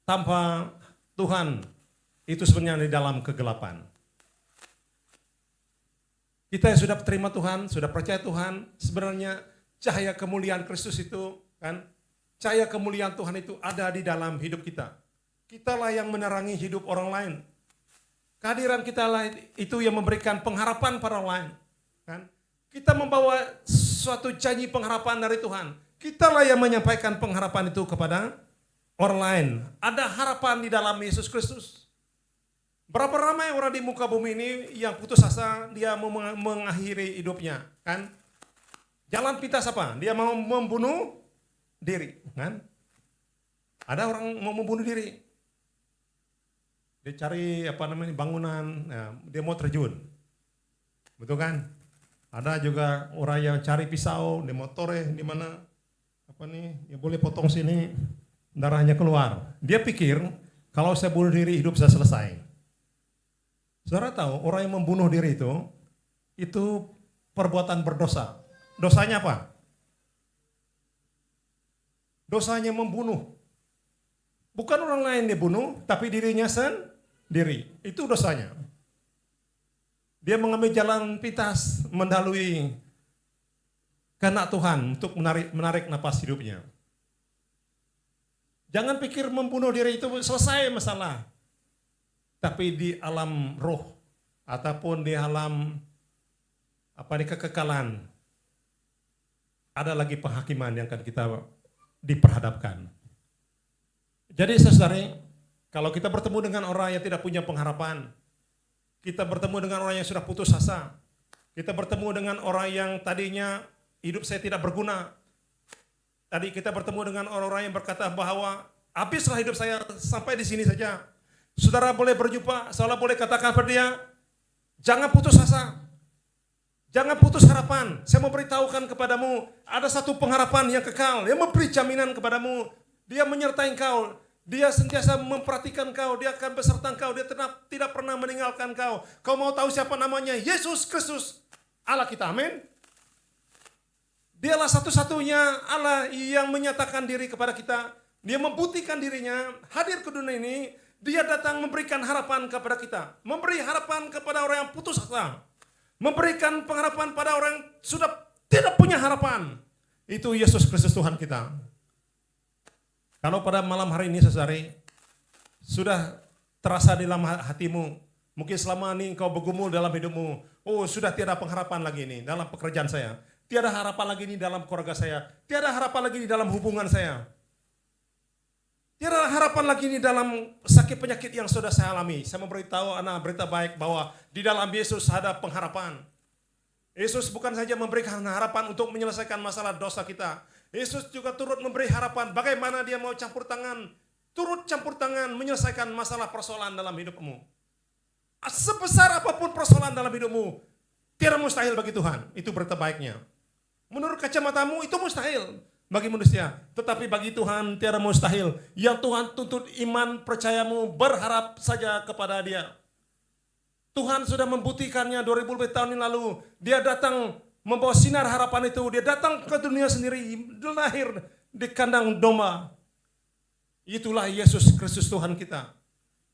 tanpa Tuhan, itu sebenarnya di dalam kegelapan. Kita yang sudah terima Tuhan, sudah percaya Tuhan, sebenarnya cahaya kemuliaan Kristus itu, kan, cahaya kemuliaan Tuhan itu ada di dalam hidup kita. Kitalah yang menerangi hidup orang lain. Kehadiran kita lah itu yang memberikan pengharapan pada orang lain. Kan? Kita membawa suatu janji pengharapan dari Tuhan. Kitalah yang menyampaikan pengharapan itu kepada orang lain. Ada harapan di dalam Yesus Kristus. Berapa ramai orang di muka bumi ini yang putus asa, dia mau mengakhiri hidupnya. Kan? Jalan pintas apa? Dia mau membunuh diri. Kan? Ada orang mau membunuh diri. Dia cari bangunan, dia mau terjun. Betul kan? Ada juga orang yang cari pisau, dia mau toreh di mana ya boleh potong sini, darahnya keluar. Dia pikir kalau saya bunuh diri hidup saya selesai. Saudara tahu orang yang membunuh diri itu perbuatan berdosa. Dosanya apa? Dosanya membunuh. Bukan orang lain dia bunuh, tapi dirinya sendiri. Itu dosanya. Dia mengambil jalan pintas mendalui kehendak Tuhan untuk menarik napas hidupnya. Jangan pikir membunuh diri itu selesai masalah. Tapi di alam roh ataupun di alam di kekekalan ada lagi penghakiman yang akan kita diperhadapkan. Jadi saudari, kalau kita bertemu dengan orang yang tidak punya pengharapan, kita bertemu dengan orang yang sudah putus asa, kita bertemu dengan orang yang tadinya hidup saya tidak berguna, tadi kita bertemu dengan orang-orang yang berkata bahwa habislah hidup saya sampai di sini saja. Saudara boleh berjumpa, saudara boleh katakan kepada dia, jangan putus asa, jangan putus harapan. Saya memberitahukan kepadamu, ada satu pengharapan yang kekal, yang memberi jaminan kepadamu. Dia menyertai engkau, dia sentiasa memperhatikan engkau, dia akan beserta engkau, dia tidak pernah meninggalkan engkau. Kau mau tahu siapa namanya? Yesus Kristus, Allah kita, amin. Dialah satu-satunya Allah yang menyatakan diri kepada kita. Dia membuktikan dirinya, hadir ke dunia ini. Dia datang memberikan harapan kepada kita. Memberi harapan kepada orang yang putus asa. Memberikan pengharapan pada orang yang sudah tidak punya harapan. Itu Yesus Kristus Tuhan kita. Kalau pada malam hari ini saudari, sudah terasa di dalam hatimu, mungkin selama ini engkau bergumul dalam hidupmu, oh sudah tiada pengharapan lagi ini dalam pekerjaan saya. Tiada harapan lagi ini dalam keluarga saya. Tiada harapan lagi di dalam hubungan saya. Tiada harapan lagi ini dalam sakit penyakit yang sudah saya alami. Saya memberitahu anak berita baik bahwa di dalam Yesus ada pengharapan. Yesus bukan saja memberikan harapan untuk menyelesaikan masalah dosa kita. Yesus juga turut memberi harapan bagaimana dia mau turut campur tangan menyelesaikan masalah persoalan dalam hidupmu. Sebesar apapun persoalan dalam hidupmu, tiada mustahil bagi Tuhan. Itu berita baiknya. Menurut kacamatamu itu mustahil bagi manusia, tetapi bagi Tuhan tiada mustahil. Yang Tuhan tuntut iman percayamu, berharap saja kepada Dia. Tuhan sudah membuktikannya 2000 lebih tahun yang lalu. Dia datang membawa sinar harapan itu. Dia datang ke dunia sendiri, lahir di kandang domba. Itulah Yesus Kristus Tuhan kita.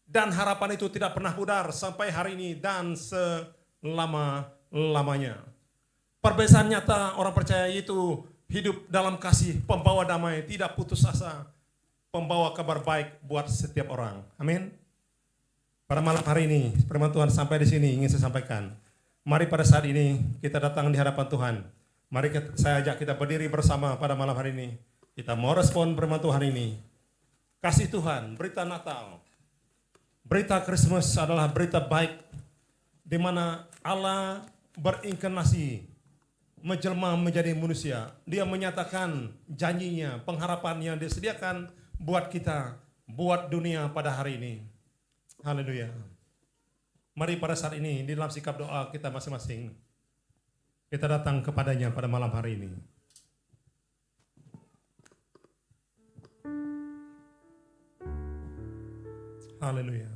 Dan harapan itu tidak pernah pudar sampai hari ini dan selama-lamanya. Perbedaan nyata orang percaya itu hidup dalam kasih, pembawa damai, tidak putus asa, pembawa kabar baik buat setiap orang. Amin. Pada malam hari ini, firman Tuhan sampai di sini ingin saya sampaikan. Mari pada saat ini kita datang di hadapan Tuhan. Mari saya ajak kita berdiri bersama pada malam hari ini. Kita mau respon firman Tuhan ini. Kasih Tuhan, berita Natal, berita Christmas adalah berita baik di mana Allah berinkarnasi, menjelma menjadi manusia. Dia menyatakan janjinya, pengharapan yang disediakan buat kita, buat dunia pada hari ini. Haleluya. Mari pada saat ini di dalam sikap doa kita masing-masing, kita datang kepadanya pada malam hari ini. Haleluya.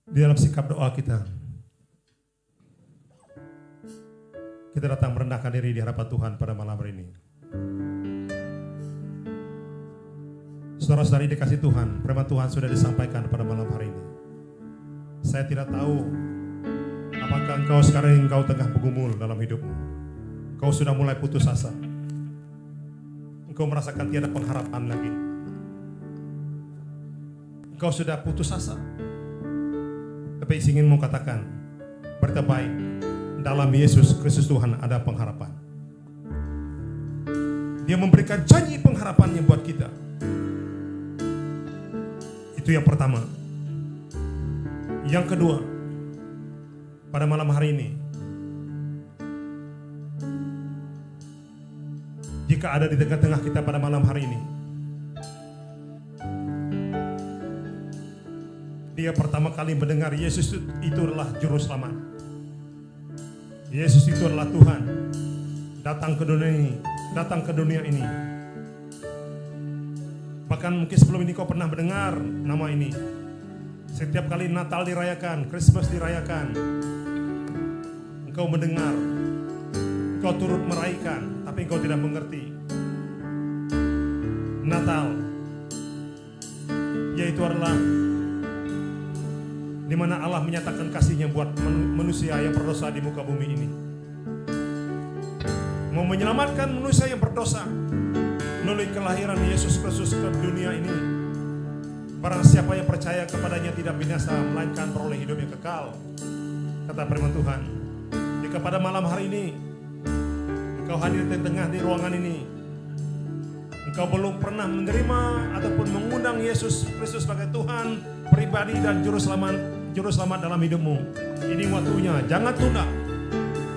Di dalam sikap doa kita datang merendahkan diri di hadapan Tuhan pada malam hari ini. Saudara-saudari dikasih Tuhan, firman Tuhan sudah disampaikan pada malam hari ini. Saya tidak tahu apakah engkau sekarang tengah bergumul dalam hidupmu. Kau sudah mulai putus asa. Engkau merasakan tiada pengharapan lagi. Engkau sudah putus asa. Tapi ingin mau katakan, berita baik, dalam Yesus Kristus Tuhan ada pengharapan. Dia memberikan janji pengharapannya buat kita. Itu yang pertama. Yang kedua, pada malam hari ini, jika ada di tengah-tengah kita pada malam hari ini, dia pertama kali mendengar Yesus itu adalah juru selamat. Yesus itu adalah Tuhan. Datang ke dunia ini. Bahkan mungkin sebelum ini kau pernah mendengar nama ini. Setiap kali Natal dirayakan, Christmas dirayakan, engkau mendengar, engkau turut meraihkan, tapi engkau tidak mengerti. Natal, yaitu adalah di mana Allah menyatakan kasih-Nya buat manusia yang berdosa di muka bumi ini. Mau menyelamatkan manusia yang berdosa melalui kelahiran Yesus Kristus ke dunia ini. Barang siapa yang percaya kepadanya tidak binasa, melainkan peroleh hidup yang kekal. Kata firman Tuhan. Jika pada malam hari ini engkau hadir di tengah di ruangan ini, engkau belum pernah menerima ataupun mengundang Yesus Kristus sebagai Tuhan pribadi dan juru selamat dalam hidupmu, ini waktunya. Jangan tunda.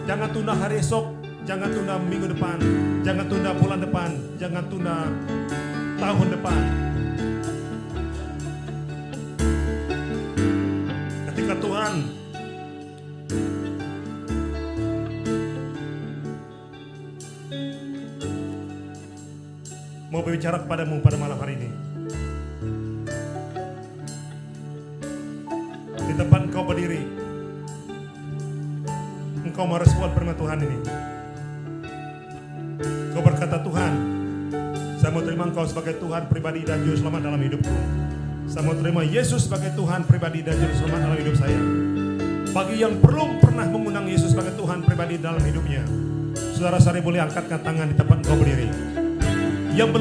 Jangan tunda hari esok, jangan tunda minggu depan, jangan tunda bulan depan, jangan tunda tahun depan. Ketika Tuhan mau berbicara kepadamu pada malam hari ini, di tempat engkau berdiri, engkau merespon firman Tuhan ini. Kau berkata, Tuhan, saya mau terima Engkau sebagai Tuhan pribadi dan juru selamat dalam hidupku. Saya mau terima Yesus sebagai Tuhan pribadi dan juru selamat dalam hidup saya. Bagi yang belum pernah mengundang Yesus sebagai Tuhan pribadi dalam hidupnya, saudara-saudari boleh angkatkan tangan di tempat engkau berdiri. Yang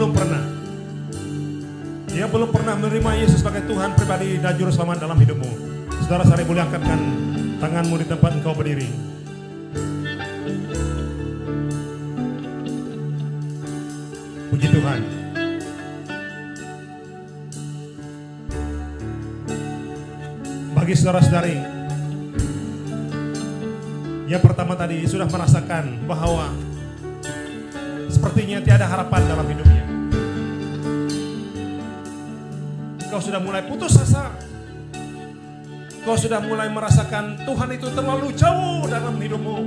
belum pernah menerima Yesus sebagai Tuhan pribadi dan juru selamat dalam hidupmu, saudara-saudari boleh angkatkan tanganmu di tempat engkau berdiri. Puji Tuhan. Bagi saudara-saudari yang pertama tadi sudah merasakan bahwa sepertinya tiada harapan dalam hidupnya, kau sudah mulai putus asa, kau sudah mulai merasakan Tuhan itu terlalu jauh dalam hidupmu,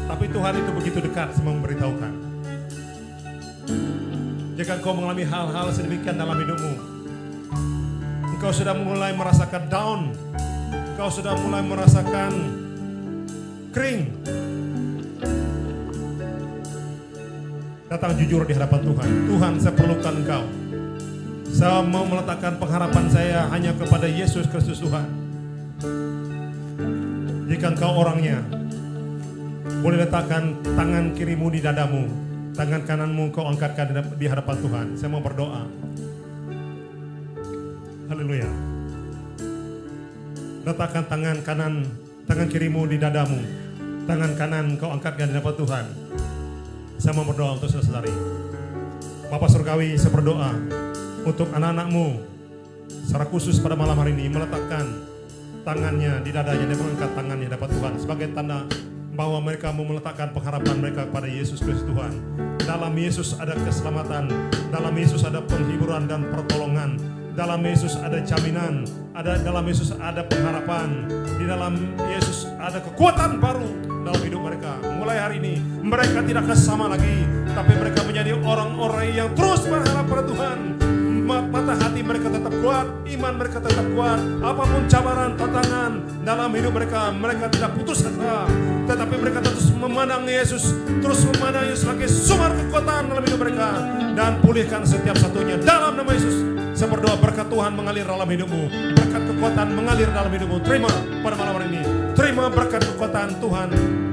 tapi Tuhan itu begitu dekat memberitahukan. Jika engkau mengalami hal-hal sedemikian dalam hidupmu, engkau sudah mulai merasakan down, engkau sudah mulai merasakan kering, datang jujur di hadapan Tuhan. Tuhan, saya perlukan Engkau. Saya mau meletakkan pengharapan saya hanya kepada Yesus Kristus Tuhan. Jika Engkau orangnya, boleh letakkan tangan kirimu di dadamu, tangan kananmu kau angkatkan di hadapan Tuhan. Saya mau berdoa. Haleluya. Letakkan tangan kirimu di dadamu, tangan kanan kau angkatkan di hadapan Tuhan. Saya mau berdoa untuk saudara-saudari. Bapa Surgawi, saya berdoa untuk anak-anakmu secara khusus pada malam hari ini, meletakkan tangannya di dadanya dan mengangkat tangannya di hadapan Tuhan sebagai tanda bahwa mereka mau meletakkan pengharapan mereka kepada Yesus Kristus Tuhan. Dalam Yesus ada keselamatan, dalam Yesus ada penghiburan dan pertolongan, dalam Yesus ada jaminan, dalam Yesus ada pengharapan, di dalam Yesus ada kekuatan baru dalam hidup mereka. Mulai hari ini mereka tidak akan sama lagi, tapi mereka menjadi orang-orang yang terus berharap pada Tuhan. Mata hati mereka tetap kuat, iman mereka tetap kuat. Apapun cabaran, tantangan dalam hidup mereka, mereka tidak putus asa, tetapi mereka terus memandang Yesus, terus memandang Yesus sebagai sumber kekuatan dalam hidup mereka, dan pulihkan setiap satunya dalam nama Yesus. Saya berdoa berkat Tuhan mengalir dalam hidupmu, berkat kekuatan mengalir dalam hidupmu. Terima pada malam hari ini, terima berkat kekuatan Tuhan,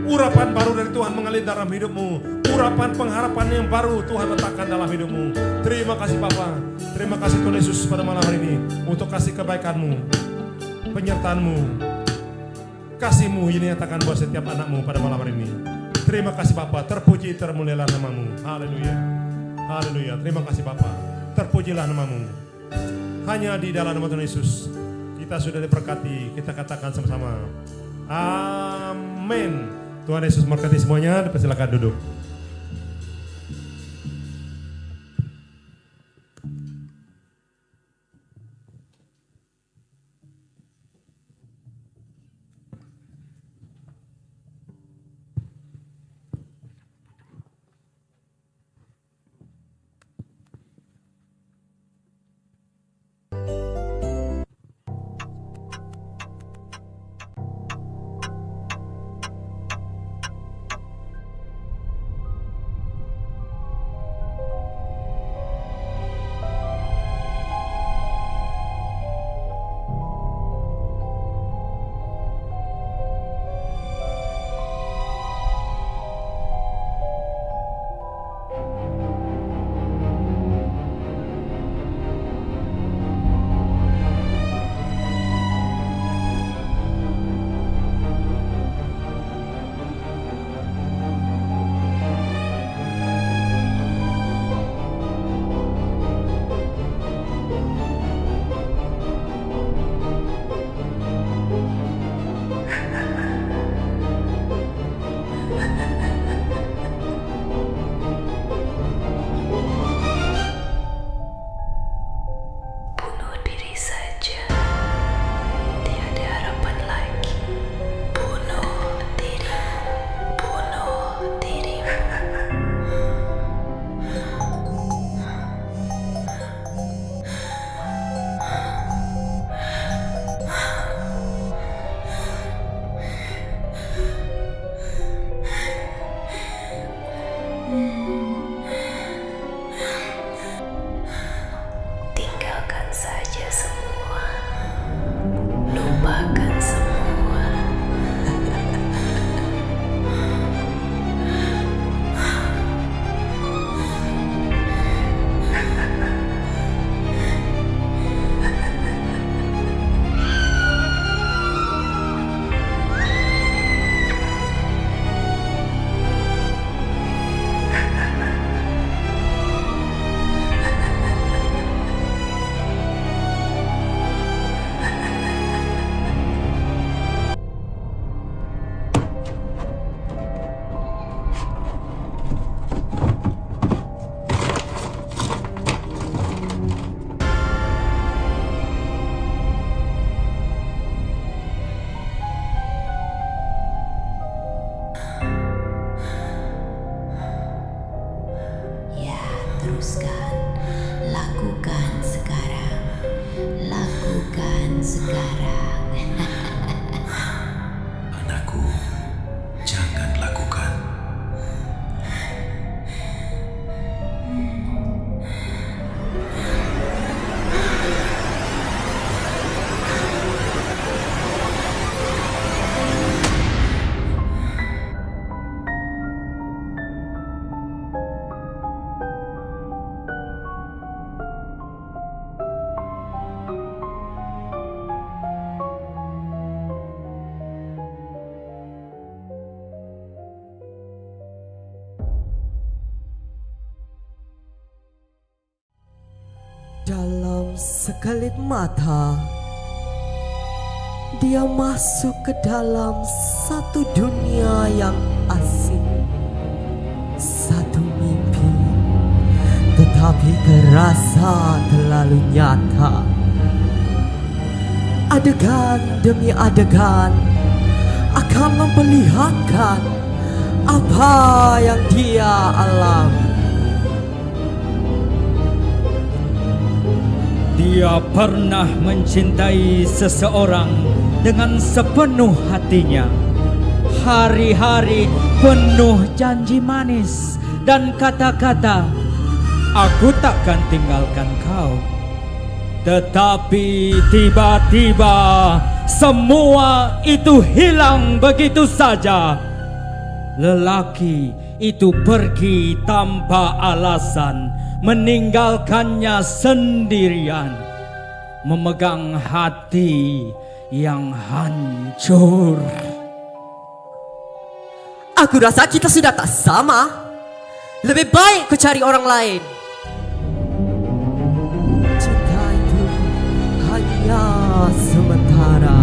urapan baru dari Tuhan mengalir dalam hidupmu, urapan pengharapan yang baru Tuhan letakkan dalam hidupmu. Terima kasih Bapa, terima kasih Tuhan Yesus pada malam hari ini untuk kasih kebaikan-Mu, penyertaan-Mu, kasih-Mu ini nyatakan buat setiap anak-Mu pada malam hari ini. Terima kasih Bapa, terpuji termulialah nama-Mu. Haleluya, haleluya. Terima kasih Bapa, terpujilah nama-Mu. Hanya di dalam nama Tuhan Yesus kita sudah diberkati. Kita katakan sama-sama, amin. Tuhan Yesus memberkati semuanya. Silakan duduk. teruskan. Lakukan sekarang. Lakukan sekarang. Anakku, jangan lakukan. Dalam sekelip mata, dia masuk ke dalam satu dunia yang asing, satu mimpi, tetapi terasa terlalu nyata. Adegan demi adegan akan memperlihatkan apa yang dia alami. Dia pernah mencintai seseorang dengan sepenuh hatinya. Hari-hari penuh janji manis dan kata-kata, "Aku takkan tinggalkan kau." Tetapi tiba-tiba semua itu hilang begitu saja. Lelaki itu pergi tanpa alasan, meninggalkannya sendirian, memegang hati yang hancur. Aku rasa kita sudah tak sama. Lebih baik ku cari orang lain. Cinta itu hanya sementara.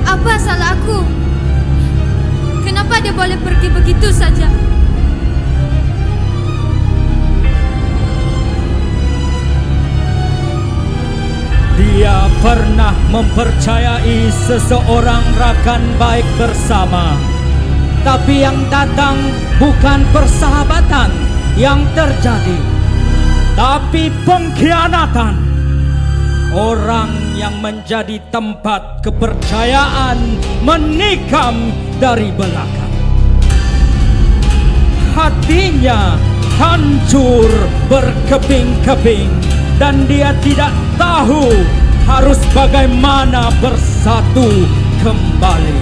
Apa salah aku? Kenapa dia boleh pergi begitu saja? Dia pernah mempercayai seseorang rakan baik bersama. Tapi yang datang bukan persahabatan yang terjadi, tapi pengkhianatan. Orang yang menjadi tempat kepercayaan menikam dari belakang. Hatinya hancur berkeping-keping dan dia tidak tahu harus bagaimana bersatu kembali.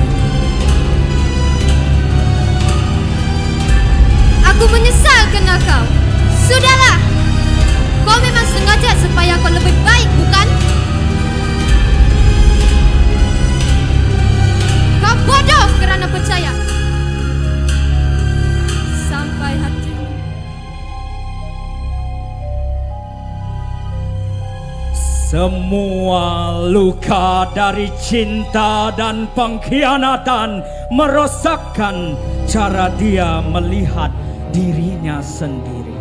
Aku menyesal kenal kau. Sudahlah. Kau memang sengaja supaya kau lebih baik, bukan? Kau bodoh kerana percaya. Sampai hatimu. Semua luka dari cinta dan pengkhianatan merosakkan cara dia melihat dirinya sendiri.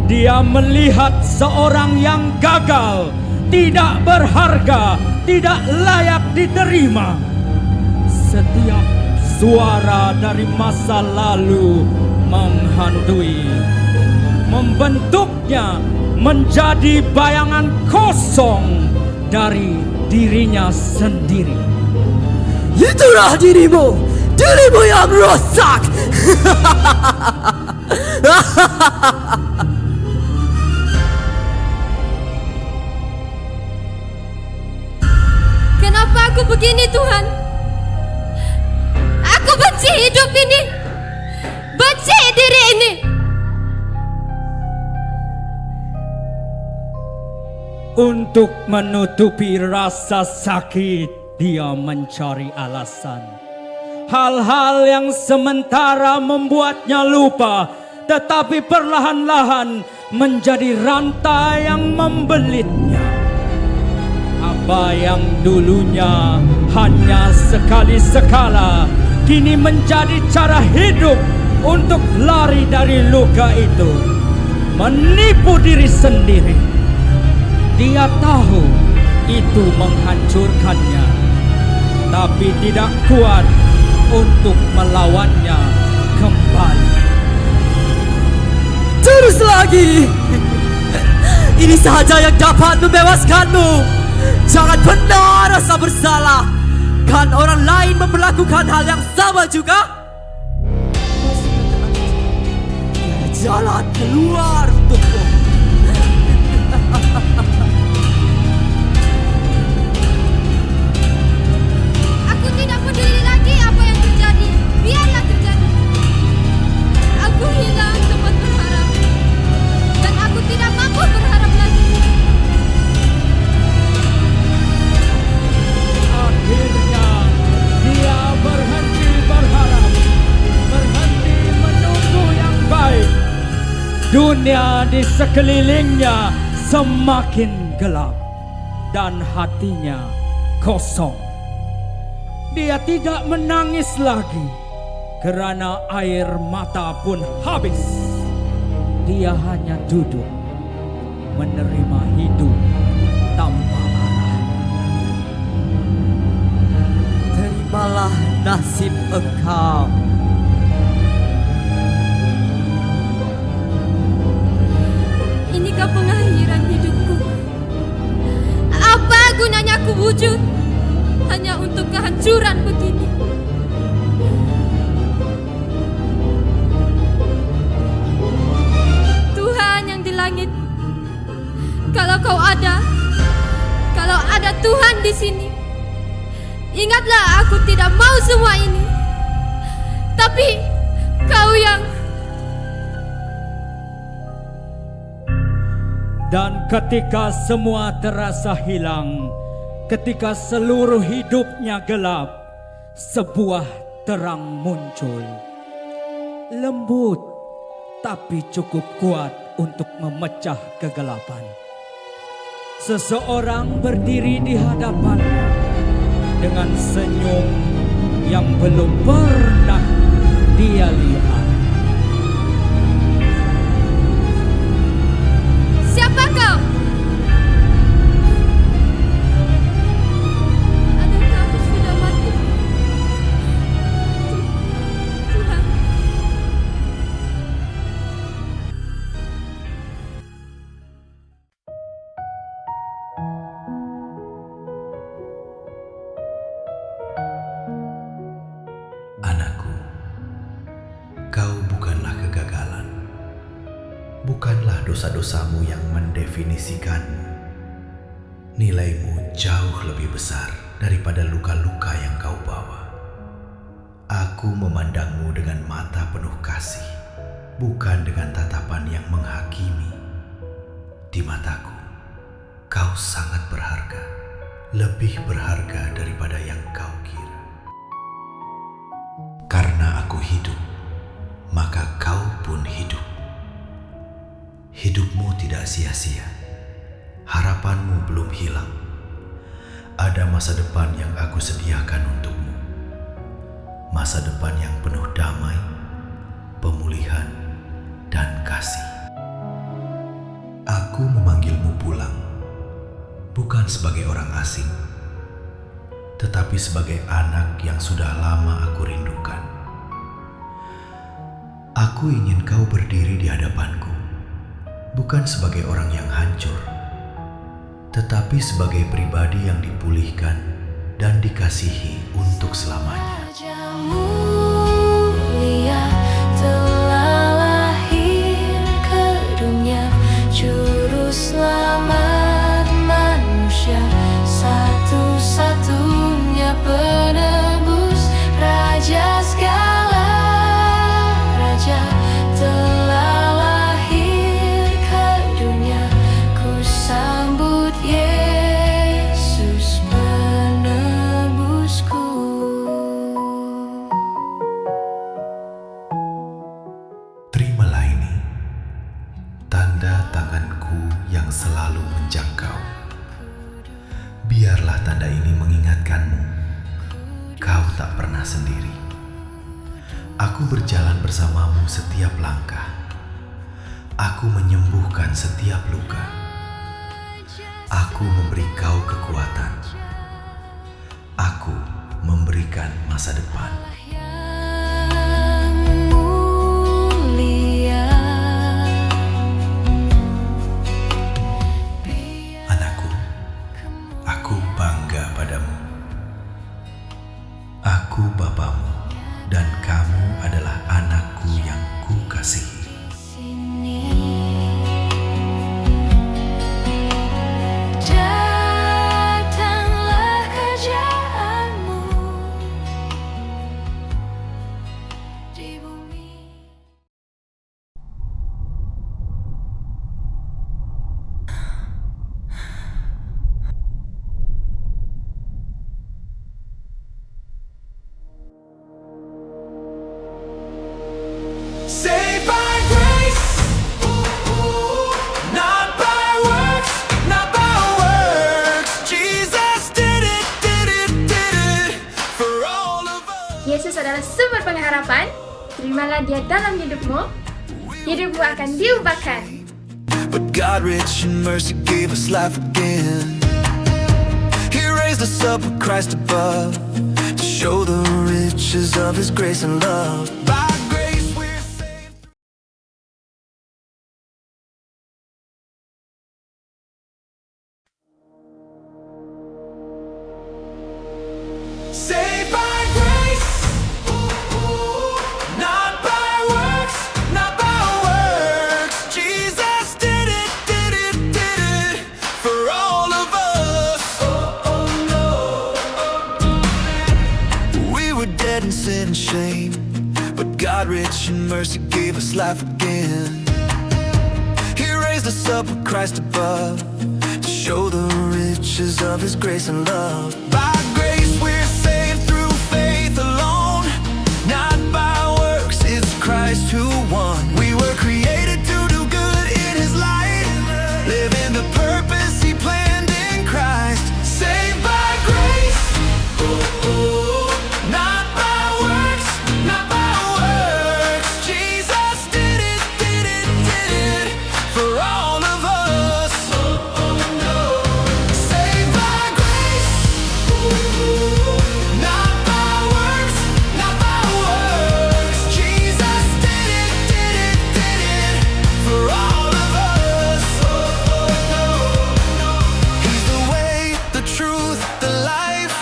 Dia melihat seorang yang gagal, tidak berharga, tidak layak diterima. Setiap suara dari masa lalu menghantui, membentuknya menjadi bayangan kosong dari dirinya sendiri. Itulah dirimu yang rusak. Kenapa aku begini, Tuhan? Aku benci hidup ini. Benci diri ini. Untuk menutupi rasa sakit, dia mencari alasan. Hal-hal yang sementara membuatnya lupa, tetapi perlahan-lahan menjadi rantai yang membelitnya. Apa yang dulunya hanya sekali-sekala, kini menjadi cara hidup untuk lari dari luka itu. Menipu diri sendiri. Dia tahu itu menghancurkannya, tapi tidak kuat untuk melawannya kembali. lurus lagi. Ini sahaja yang dapat membebaskanmu. Jangan pernah rasa bersalah. Kan orang lain memperlakukan hal yang sama juga. Tiada jalan keluar untukmu. Aku tidak peduli lagi apa yang terjadi. Biarlah terjadi. Aku hilang tempat berharap. Dan aku tidak mampu berharap lagi. Akhirnya dia berhenti berharap, berhenti menunggu yang baik. Dunia di sekelilingnya semakin gelap dan hatinya kosong. Dia tidak menangis lagi kerana air mata pun habis. Dia hanya duduk menerima hidup tanpa arah. Terimalah nasib engkau. Inikah pengakhiran hidupku? Apa gunanya aku wujud hanya untuk kehancuran begini? Tuhan yang di langit, kalau kau ada, kalau ada Tuhan di sini, ingatlah aku tidak mau semua ini. Tapi kau yang... Dan ketika semua terasa hilang, ketika seluruh hidupnya gelap, sebuah terang muncul. Lembut, tapi cukup kuat untuk memecah kegelapan. Seseorang berdiri di hadapannya dengan senyum yang belum pernah dia lihat. Siapa kau? Adakah aku sudah mati? Tuhan. Anakku, kau bukanlah kegagalan. Bukanlah dosa-dosamu yang mendefinisikanmu. Nilaimu jauh lebih besar daripada luka-luka yang kau bawa. Aku memandangmu dengan mata penuh kasih, bukan dengan tatapan yang menghakimi. Di mataku, kau sangat berharga, lebih berharga daripada yang kau kira. Karena aku hidup, maka kau pun hidup. Hidupmu tidak sia-sia. Harapanmu belum hilang. Ada masa depan yang aku sediakan untukmu. Masa depan yang penuh damai, pemulihan, dan kasih. Aku memanggilmu pulang, bukan sebagai orang asing, tetapi sebagai anak yang sudah lama aku rindukan. Aku ingin kau berdiri di hadapanku, bukan sebagai orang yang hancur, tetapi sebagai pribadi yang dipulihkan dan dikasihi untuk selamanya. Raja mulia telah lahir ke dunia, juru selamat manusia, satu-satunya penebus, raja segala raja telah lahir ke dunia. Ku sambut Yesus penebusku. Terimalah ini, tanda tanganku yang selalu menjangkau. Biarlah tanda ini mengingatkanmu, kau tak pernah sendiri. Aku berjalan bersamamu setiap langkah. Aku menyembuhkan setiap luka. Aku memberi kau kekuatan. Aku memberikan masa depan. Yang mulia Saved by grace, not by works, not by works. Jesus did it for all of us. Yesus adalah sumber pengharapan. Terimalah Dia dalam hidupmu. Hidupmu akan diubahkan. But God, rich in mercy, gave us life again. He raised us up with Christ above to show the riches of His grace and love. By grace we're saved. Saved by grace, not by works, not by works. Jesus did it for all of us. Oh no. We were dead in sin and shame, but God, rich in mercy, gave us life again. He raised us up with Christ above to show the riches of His grace and love. By grace we're saved through faith alone, not by works. It's Christ who won. We were created to do good in His light, live in the purpose He planned in Christ. Saved by grace, not by works, not by works. Jesus did it for all of us. Saved by grace, not by works, not by works. Jesus did it for all of us. He's the way, the truth, the life.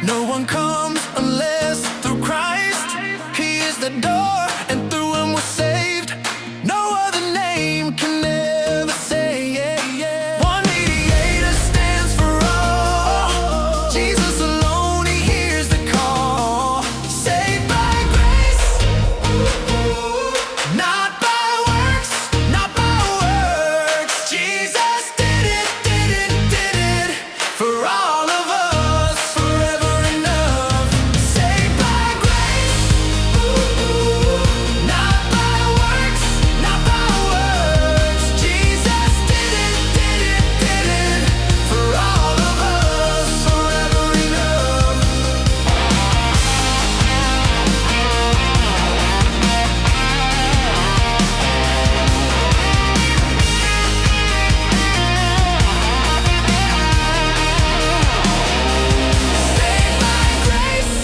No one comes unless through Christ. He is the door, and through Him we're saved. No other name can ever say. One mediator stands for all. Jesus alone, He hears the call. Saved by grace, not by works, not by works. Jesus did it for all of us, forever enough. Saved by grace, not by works, not by works. Jesus did it for all of us, forever enough. Saved by grace,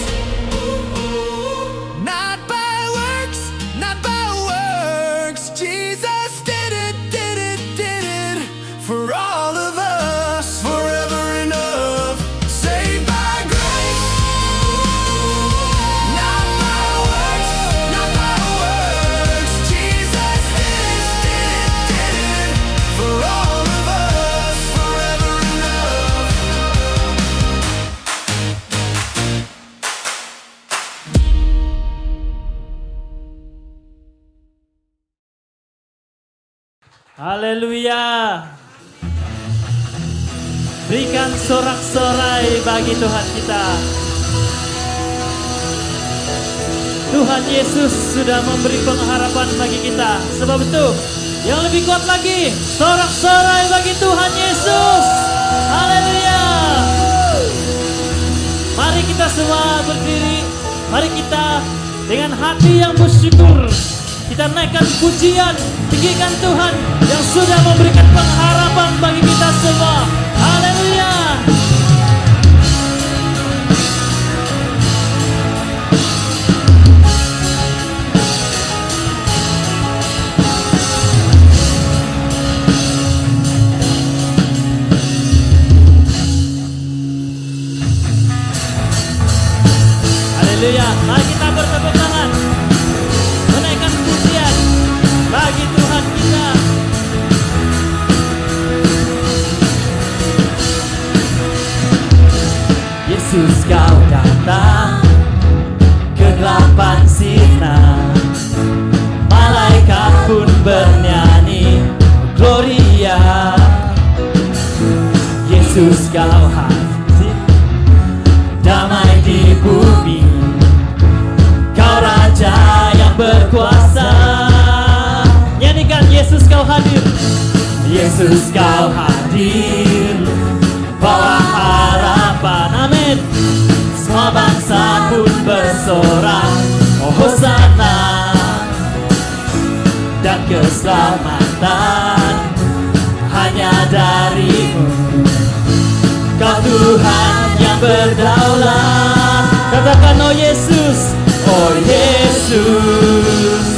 not by works, not by works. Jesus did it for all of us, forever enough. Saved by grace, not by works, not by works. Jesus did it for all of us, forever enough. Haleluya. Berikan sorak-sorai bagi Tuhan kita. Tuhan Yesus sudah memberi pengharapan bagi kita. Sebab itu, yang lebih kuat lagi, sorak-sorai bagi Tuhan Yesus. Haleluya. Mari kita semua berdiri. Mari kita dengan hati yang bersyukur, kita naikkan pujian, tinggikan Tuhan yang sudah memberikan pengharapan bagi kita semua. Haleluya. Haleluya. Mari kita bertepuk tangan, menaikkan pujian bagi Tuhan kita. Yesus kau hadir. Yesus kau hadir, bawa harapan, amin. Semua bangsa pun bersorak, oh Hosana. Dan keselamatan hanya darimu, Kau Tuhan yang berdaulat. Katakan oh Yesus, oh Yesus.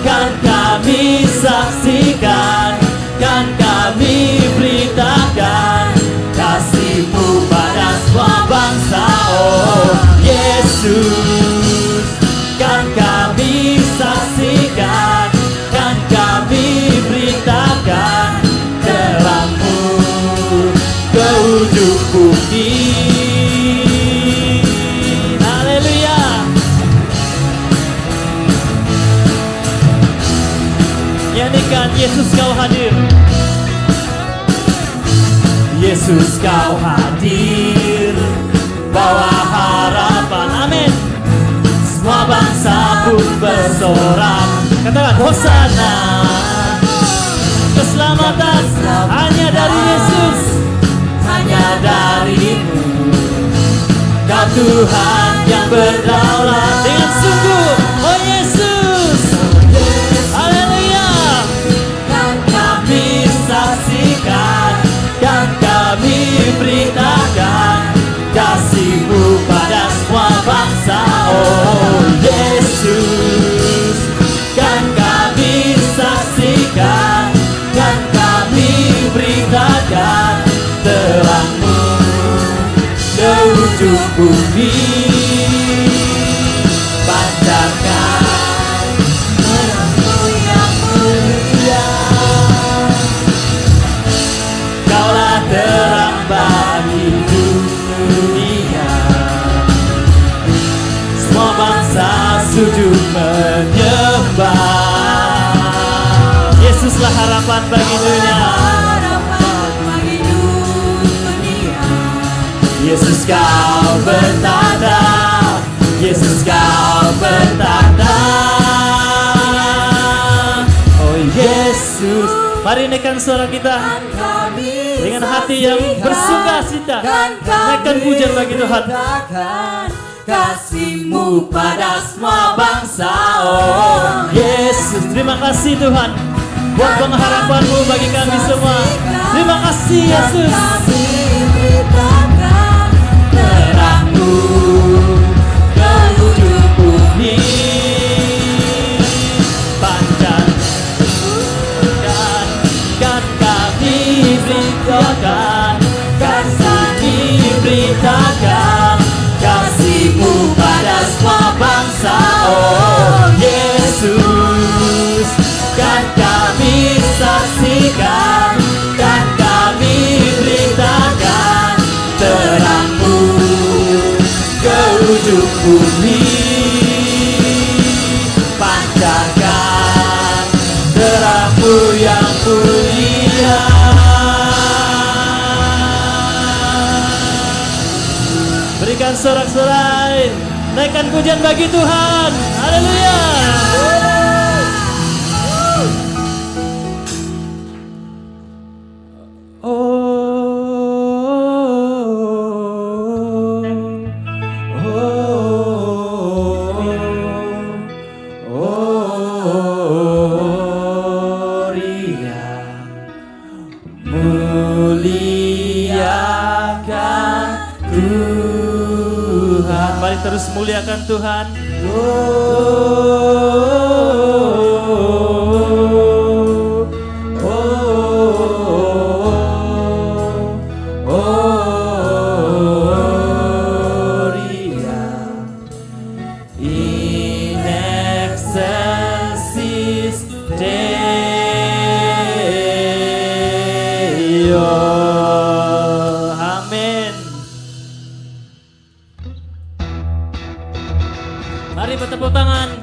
Kan kami saksikan, kan kami beritakan kasih-Mu pada semua bangsa. Oh Yesus, kan kami saksikan, kan kami beritakan terang-Mu ke ujung bumi. Haleluya. Nyanyikan Yesus kau hadir. Yesus kau hadir, bawa harapan, amin. Semua bangsa pun bersorak. Katakan Hosana. Keselamatan hanya dari Yesus, hanya darimu, Kau Tuhan yang berdaulat. Dengan sungguh oh Yesus, haleluya. Kan kami saksikan, kan kami beritakan kasih-Mu pada semua bangsa. Oh Yesus, kan kami saksikan, kan kami beritakan terang-Mu ke ujung bumi. Pancarkan terang-Mu yang mulia, Kaulah terang bagi dunia. Semua bangsa sujud menyembah. Yesuslah harapan bagi dunia. Yesus kau bertanda, Yesus kau bertanda. Oh Yesus, mari naikkan suara kita dengan hati yang bersuka-cita. Naikkan pujian bagi Tuhan. Kasih-Mu pada semua bangsa. Oh Yesus, terima kasih Tuhan buat pengharapan-Mu bagi kami semua. Terima kasih Yesus. Terang-Mu ke ujung bumi. Pancarkan, kan kami beritakan, kan kami beritakan kasih-Mu pada semua bangsa. Oh Yesus, kan kami saksikan, kan kami beritakan terang-Mu ke ujung bumi. Pancarkan terang-Mu yang mulia. Berikan sorak-sorai, naikkan pujian bagi Tuhan. Haleluya. Mari terus muliakan Tuhan. In excelsis Deo. Amin. Mari bertepuk tangan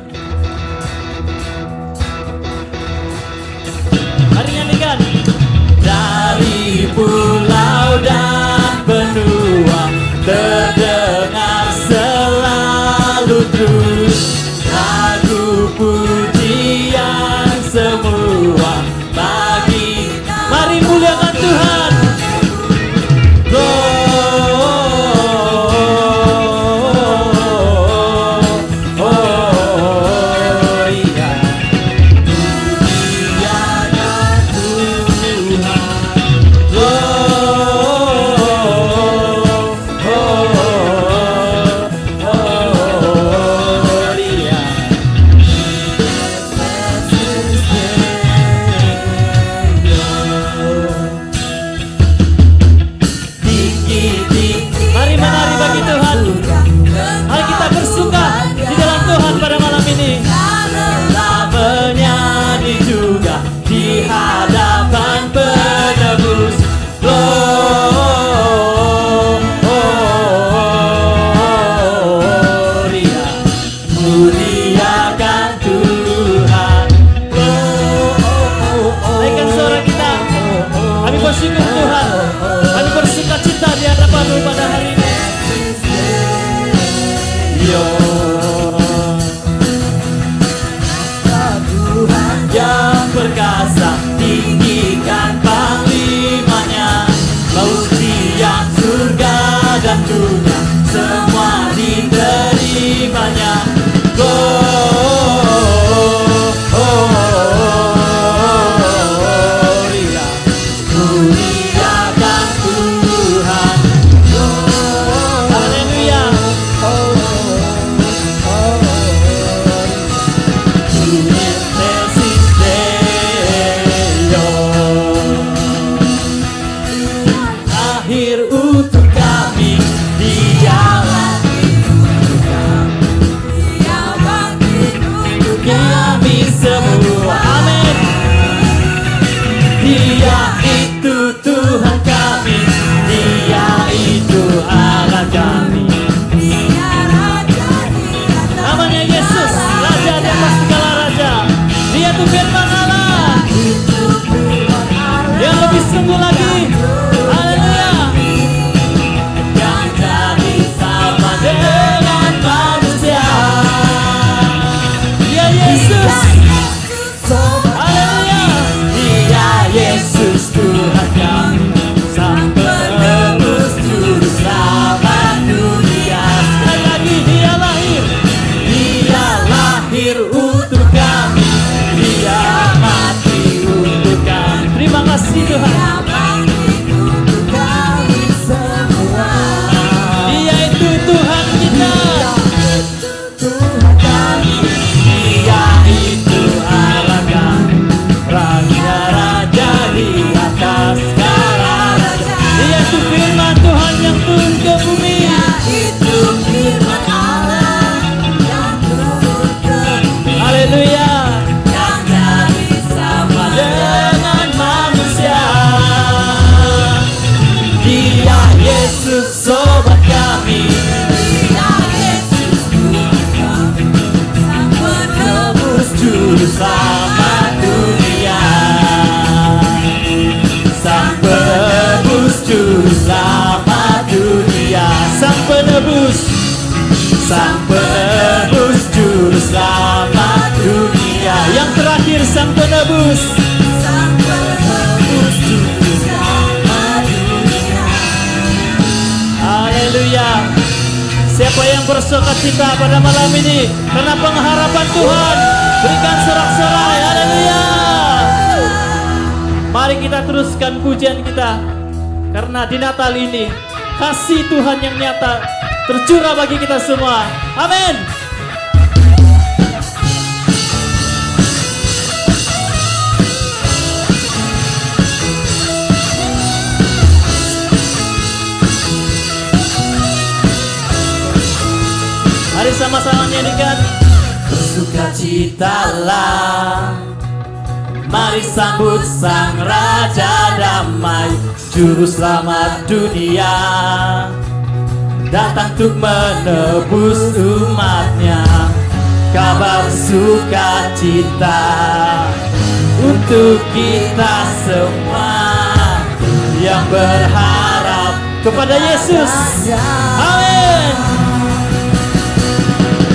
selamat dunia. Sang penebus juru selamat dunia. Sang penebus juru selamat dunia. Yang terakhir sang penebus juru selamat dunia. Haleluya. Siapa yang bersukacita pada malam ini karena pengharapan Tuhan, berikan sorak-sorai. Haleluya. Mari kita teruskan pujian kita, karena di Natal ini kasih Tuhan yang nyata tercurah bagi kita semua. Amin. Mari sama-sama nyanyikan. Bersukacitalah, mari sambut Sang Raja Damai, Juru Selamat dunia, datang untuk menebus umatnya. Kabar sukacita untuk kita semua yang berharap kepada Yesus. Amin.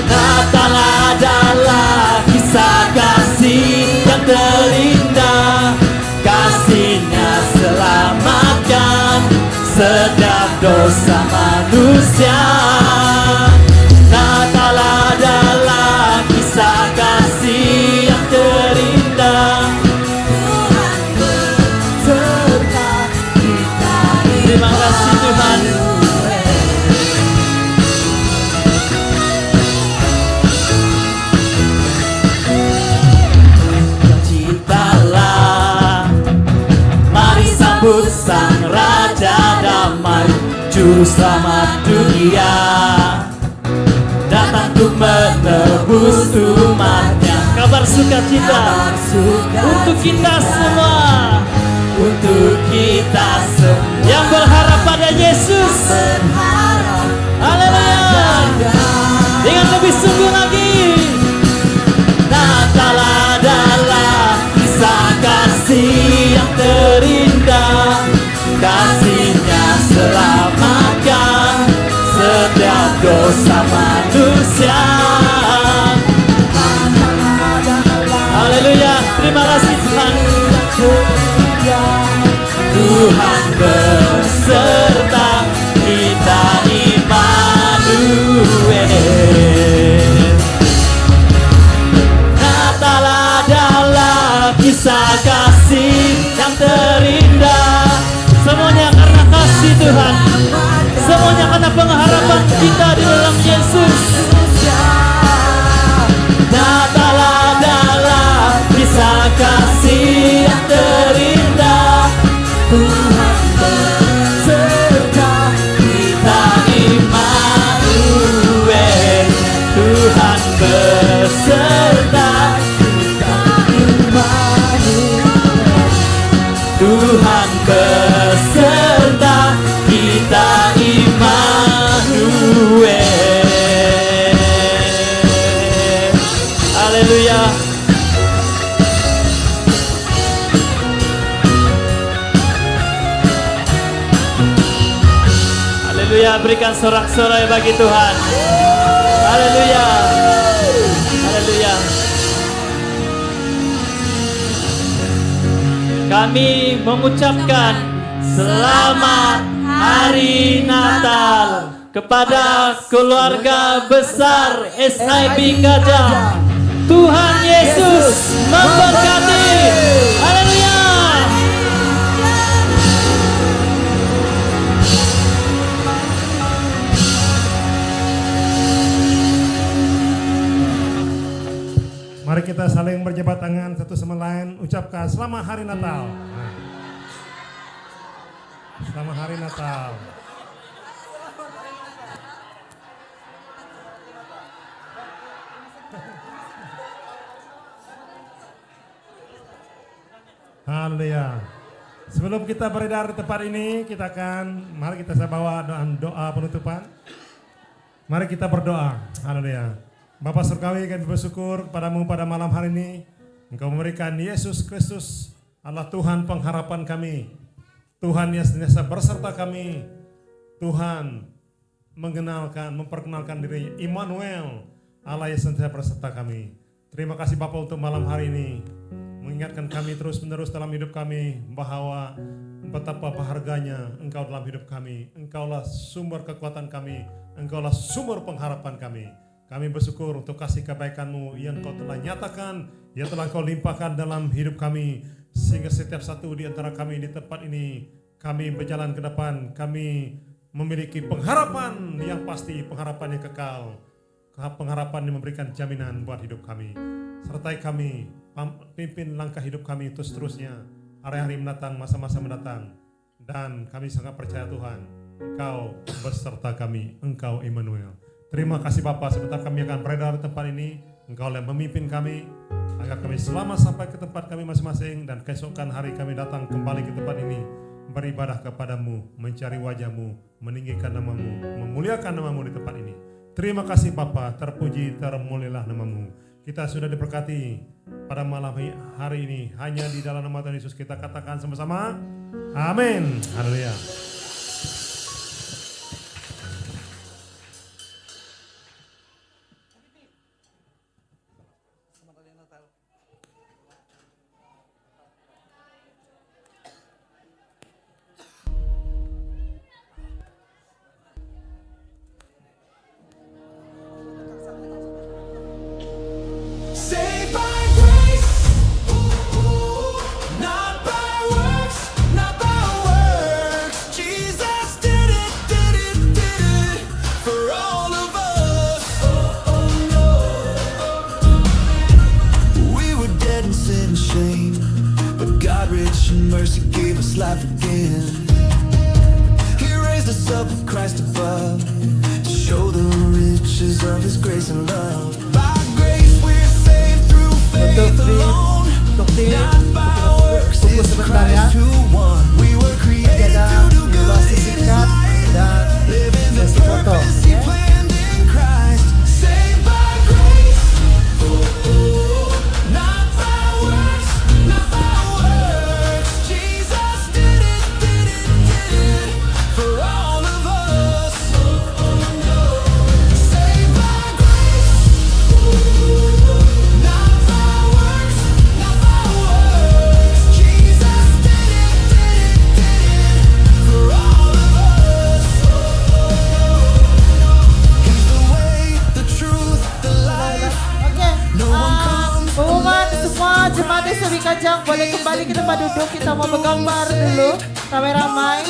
Natal adalah kisah kasih yang terindah, kasihnya selamatkan setiap dosa manusia. Natal adalah kisah kasih yang terindah, Tuhan beserta kita. Terima kasih Tuhan. Sang Raja Damai, Juru Selamat dunia, datang untuk menebus umatnya. Kabar sukacita untuk kita semua, untuk kita semua yang berharap pada Yesus. Haleluya. Dengan lebih sungguh lagi. Natal adalah kisah kasih yang terindah, kasihnya selamatkan setiap dosa manusia. Haleluya. Terima kasih Tuhan. Tuhan beserta kita, Immanuel. Natal adalah kisah kasih yang terindah, semuanya karena kasih Tuhan, semuanya karena pengharapan kita di dalam Yesus. Natal adalah kisah kasih yang terindah, Tuhan beserta kita, Immanuel. Tuhan beserta kita, Immanuel. Tuhan beserta kita, Immanuel. Haleluya. Haleluya. Berikan sorak-sorai bagi Tuhan. Haleluya. Haleluya. Kami mengucapkan selamat Hari Natal kepada keluarga besar SIB Gajah. Tuhan Yesus memberkati. Haleluya. Mari kita saling berjabat tangan satu sama lain, ucapkan selamat Hari Natal. Selamat Hari Natal. Haleluya. Sebelum kita beredar di tempat ini, mari kita bawa doa penutupan. Mari kita berdoa. Haleluya. Bapak Surgawi, kami bersyukur padamu pada malam hari ini. Engkau memberikan Yesus Kristus adalah Tuhan pengharapan kami. Tuhan yang senantiasa berserta kami. Tuhan memperkenalkan diri Immanuel, Allah yang senantiasa berserta kami. Terima kasih Bapa untuk malam hari ini, mengingatkan kami terus menerus dalam hidup kami bahwa betapa berharganya Engkau dalam hidup kami. Engkaulah sumber kekuatan kami, Engkaulah sumber pengharapan kami. Kami bersyukur untuk kasih kebaikan-Mu yang Kau telah nyatakan, yang telah Kau limpahkan dalam hidup kami, sehingga setiap satu di antara kami di tempat ini, kami berjalan ke depan, kami memiliki pengharapan yang pasti, pengharapan yang kekal, pengharapan yang memberikan jaminan buat hidup kami. Sertai kami, pimpin langkah hidup kami itu seterusnya, hari-hari mendatang, masa-masa mendatang. Dan kami sangat percaya Tuhan, Engkau beserta kami, Engkau Immanuel. Terima kasih Bapa, sebentar kami akan beredar di tempat ini, Engkau yang memimpin kami, agar kami selamat sampai ke tempat kami masing-masing, dan keesokan hari kami datang kembali ke tempat ini, beribadah kepadamu, mencari wajahmu, meninggikan namamu, memuliakan namamu di tempat ini. Terima kasih Bapa, terpuji, termulialah namamu. Kita sudah diberkati pada malam hari ini, hanya di dalam nama Tuhan Yesus kita katakan sama-sama, amin. Haleluya. Saved by grace, not by works, not by works. Jesus did it for all of us. We were dead in sin and shame, but God rich in mercy gave us life again. He raised us up with Christ above to show the riches of His grace and love. By grace we're saved through faith alone, not by works. It's Christ who won. We were created to do good in His light, living the purpose He planned in Christ. Saved by grace, not by works, not by works. Jesus did it for all of us. Saved by grace, not by works, not by works. Jesus did it for all of us. He's the way, the truth, the life. No one comes Pengumuman semua jemaat SOB Kajang boleh kembali ke tempat duduk. Kita mau bergambar dulu ramai-ramai.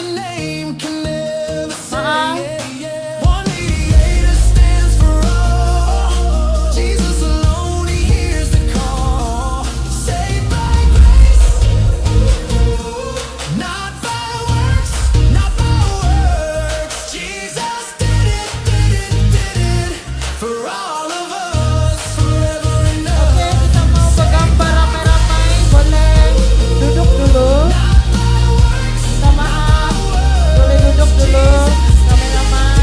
Maaf. 188 stands for all. Jesus alone, He hears the call. Saved by grace, not by works, not by works. Jesus did it for all of us, forever and Oke, ever. kita mau bergambar ramai-ramai. Boleh duduk dulu. Minta maaf. Boleh duduk dulu. Ramai-ramai.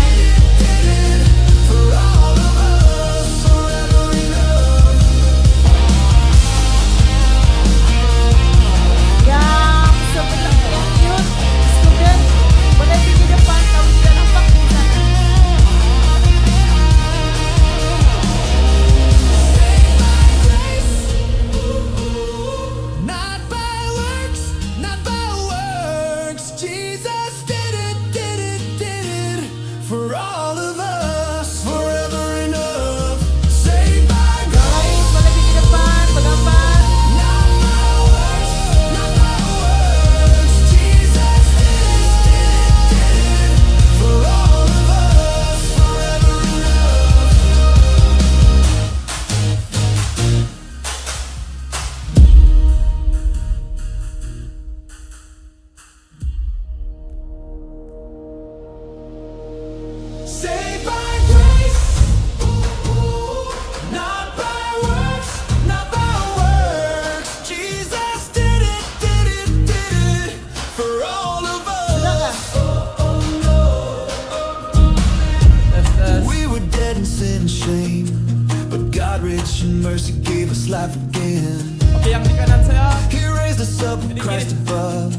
Christ above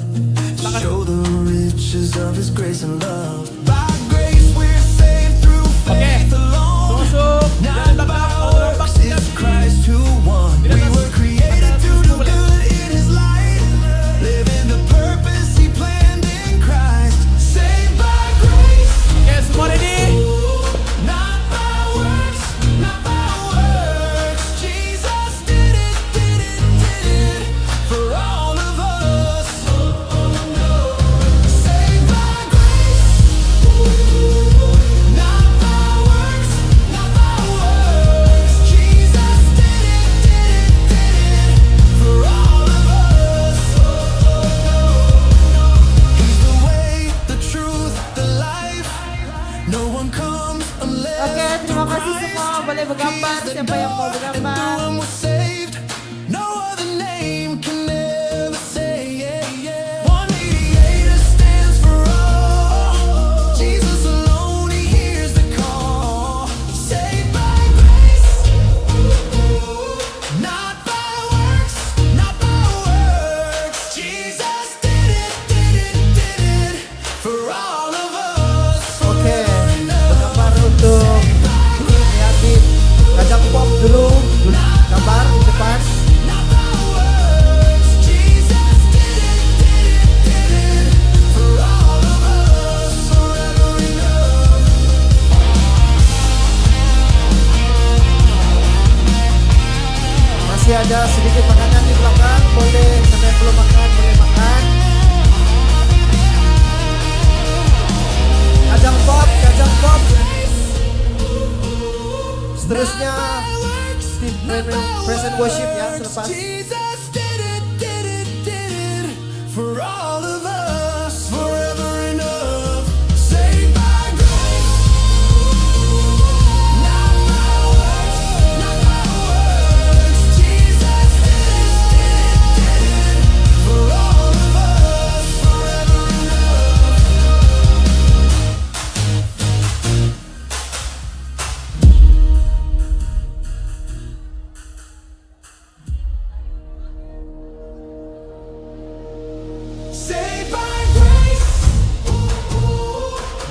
to show the riches of His grace and love. By grace we're saved through faith alone, not by works. It's Christ who won. We were created to do good in His light, live in the purpose He planned in Christ. Saved by grace. Semua ready? Not by works, not by works. Jesus did it for all of us. Saved by grace, not by works, not by works. Jesus did it for all of us. He's the way, the truth, the life. No one comes unless. Oke, terima kasih semua. Boleh bergambar. Siapa yang mau bergambar? Everyone was saved. No other name can ever say. One mediator stands for all. Jesus alone, He hears the call. Saved by grace, not by works, not by works. Jesus did it for all of us. Oke, bergambar untuk tim kreatif Kajang Pop dulu. Gambar di depan. Not by works. Jesus did it for all of us. Forever enough. Masih ada sedikit makanan di belakang. Boleh, siapa yang belum makan, boleh makan. Kajang Pop, Kajang Pop. Seterusnya tim present worship ya selepas. Jesus did it for all of us. Forever enough. Saved by grace. Not by works, not by works. Jesus did it for all of us. Forever enough. Saved by grace,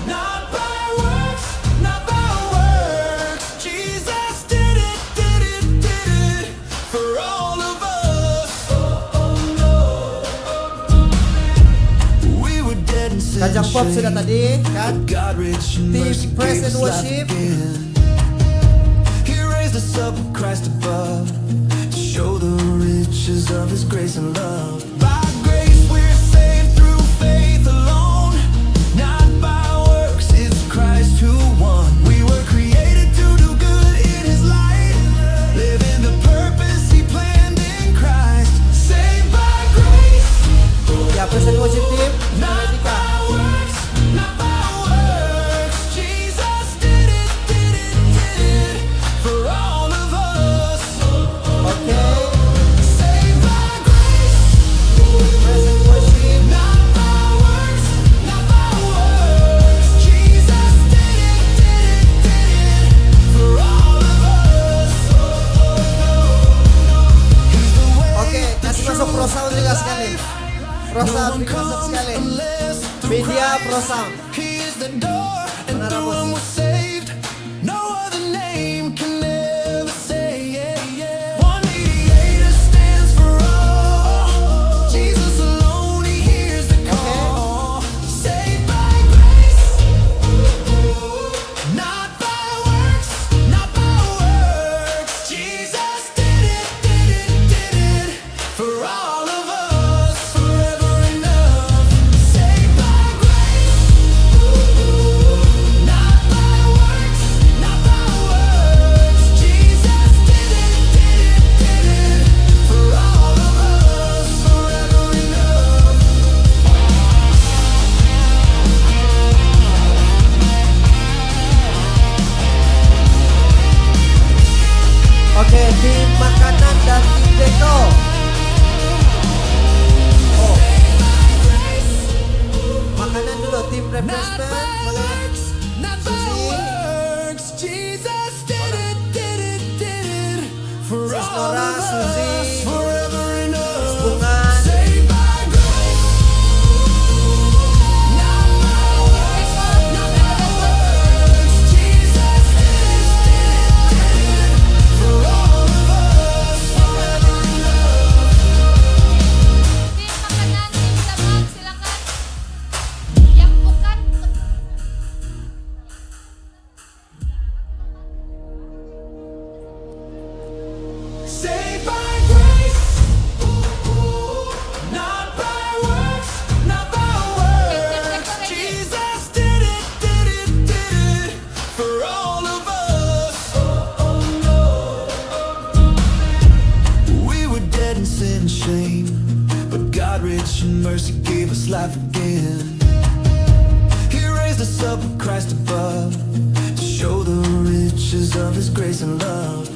not by works, not by works. Jesus did it for all of us. We were dead in sin and Kajang Pop sudah shame, tadi kan. but God rich in Tim mercy Praise gave and us life Worship. again. He raised us up with Christ above to show the riches of His grace and love. By grace we're saved through faith alone, not by works. It's Christ who won. We were created to do good in His light, live in the purpose He planned in Christ. Saved by grace, Ya, present worship team. not by works, not by works. Jesus did it for all of us. Oke, Saved by grace, present worship. not by works, not by works. Jesus did it for all of us. He's the way, Oke, the kasih masuk truth, Pro Sound the juga sekali. life. Pro No Sound one bikin masuk comes sekali. unless through Media Pro Christ. Sound. He is the door, and Benar, through Bos. Him we're saved. No other name can ever say. One mediator stands for all. Jesus alone, He hears the call. Saved by grace, not by works, not by works. Jesus did it for all of us. Forever enough. Saved by grace, not by works, not by works. Jesus did it for all of us. Forever enough. Oke, tim makanan dan tim deko. Oh, makanan dulu, tim refreshment. Boleh. Not by works. Jesus did it for Sis all Nora, of Suzy, us. Forever enough. Bungan. Saved by rich in mercy gave us life again. He raised us up with Christ above to show the riches of His grace and love.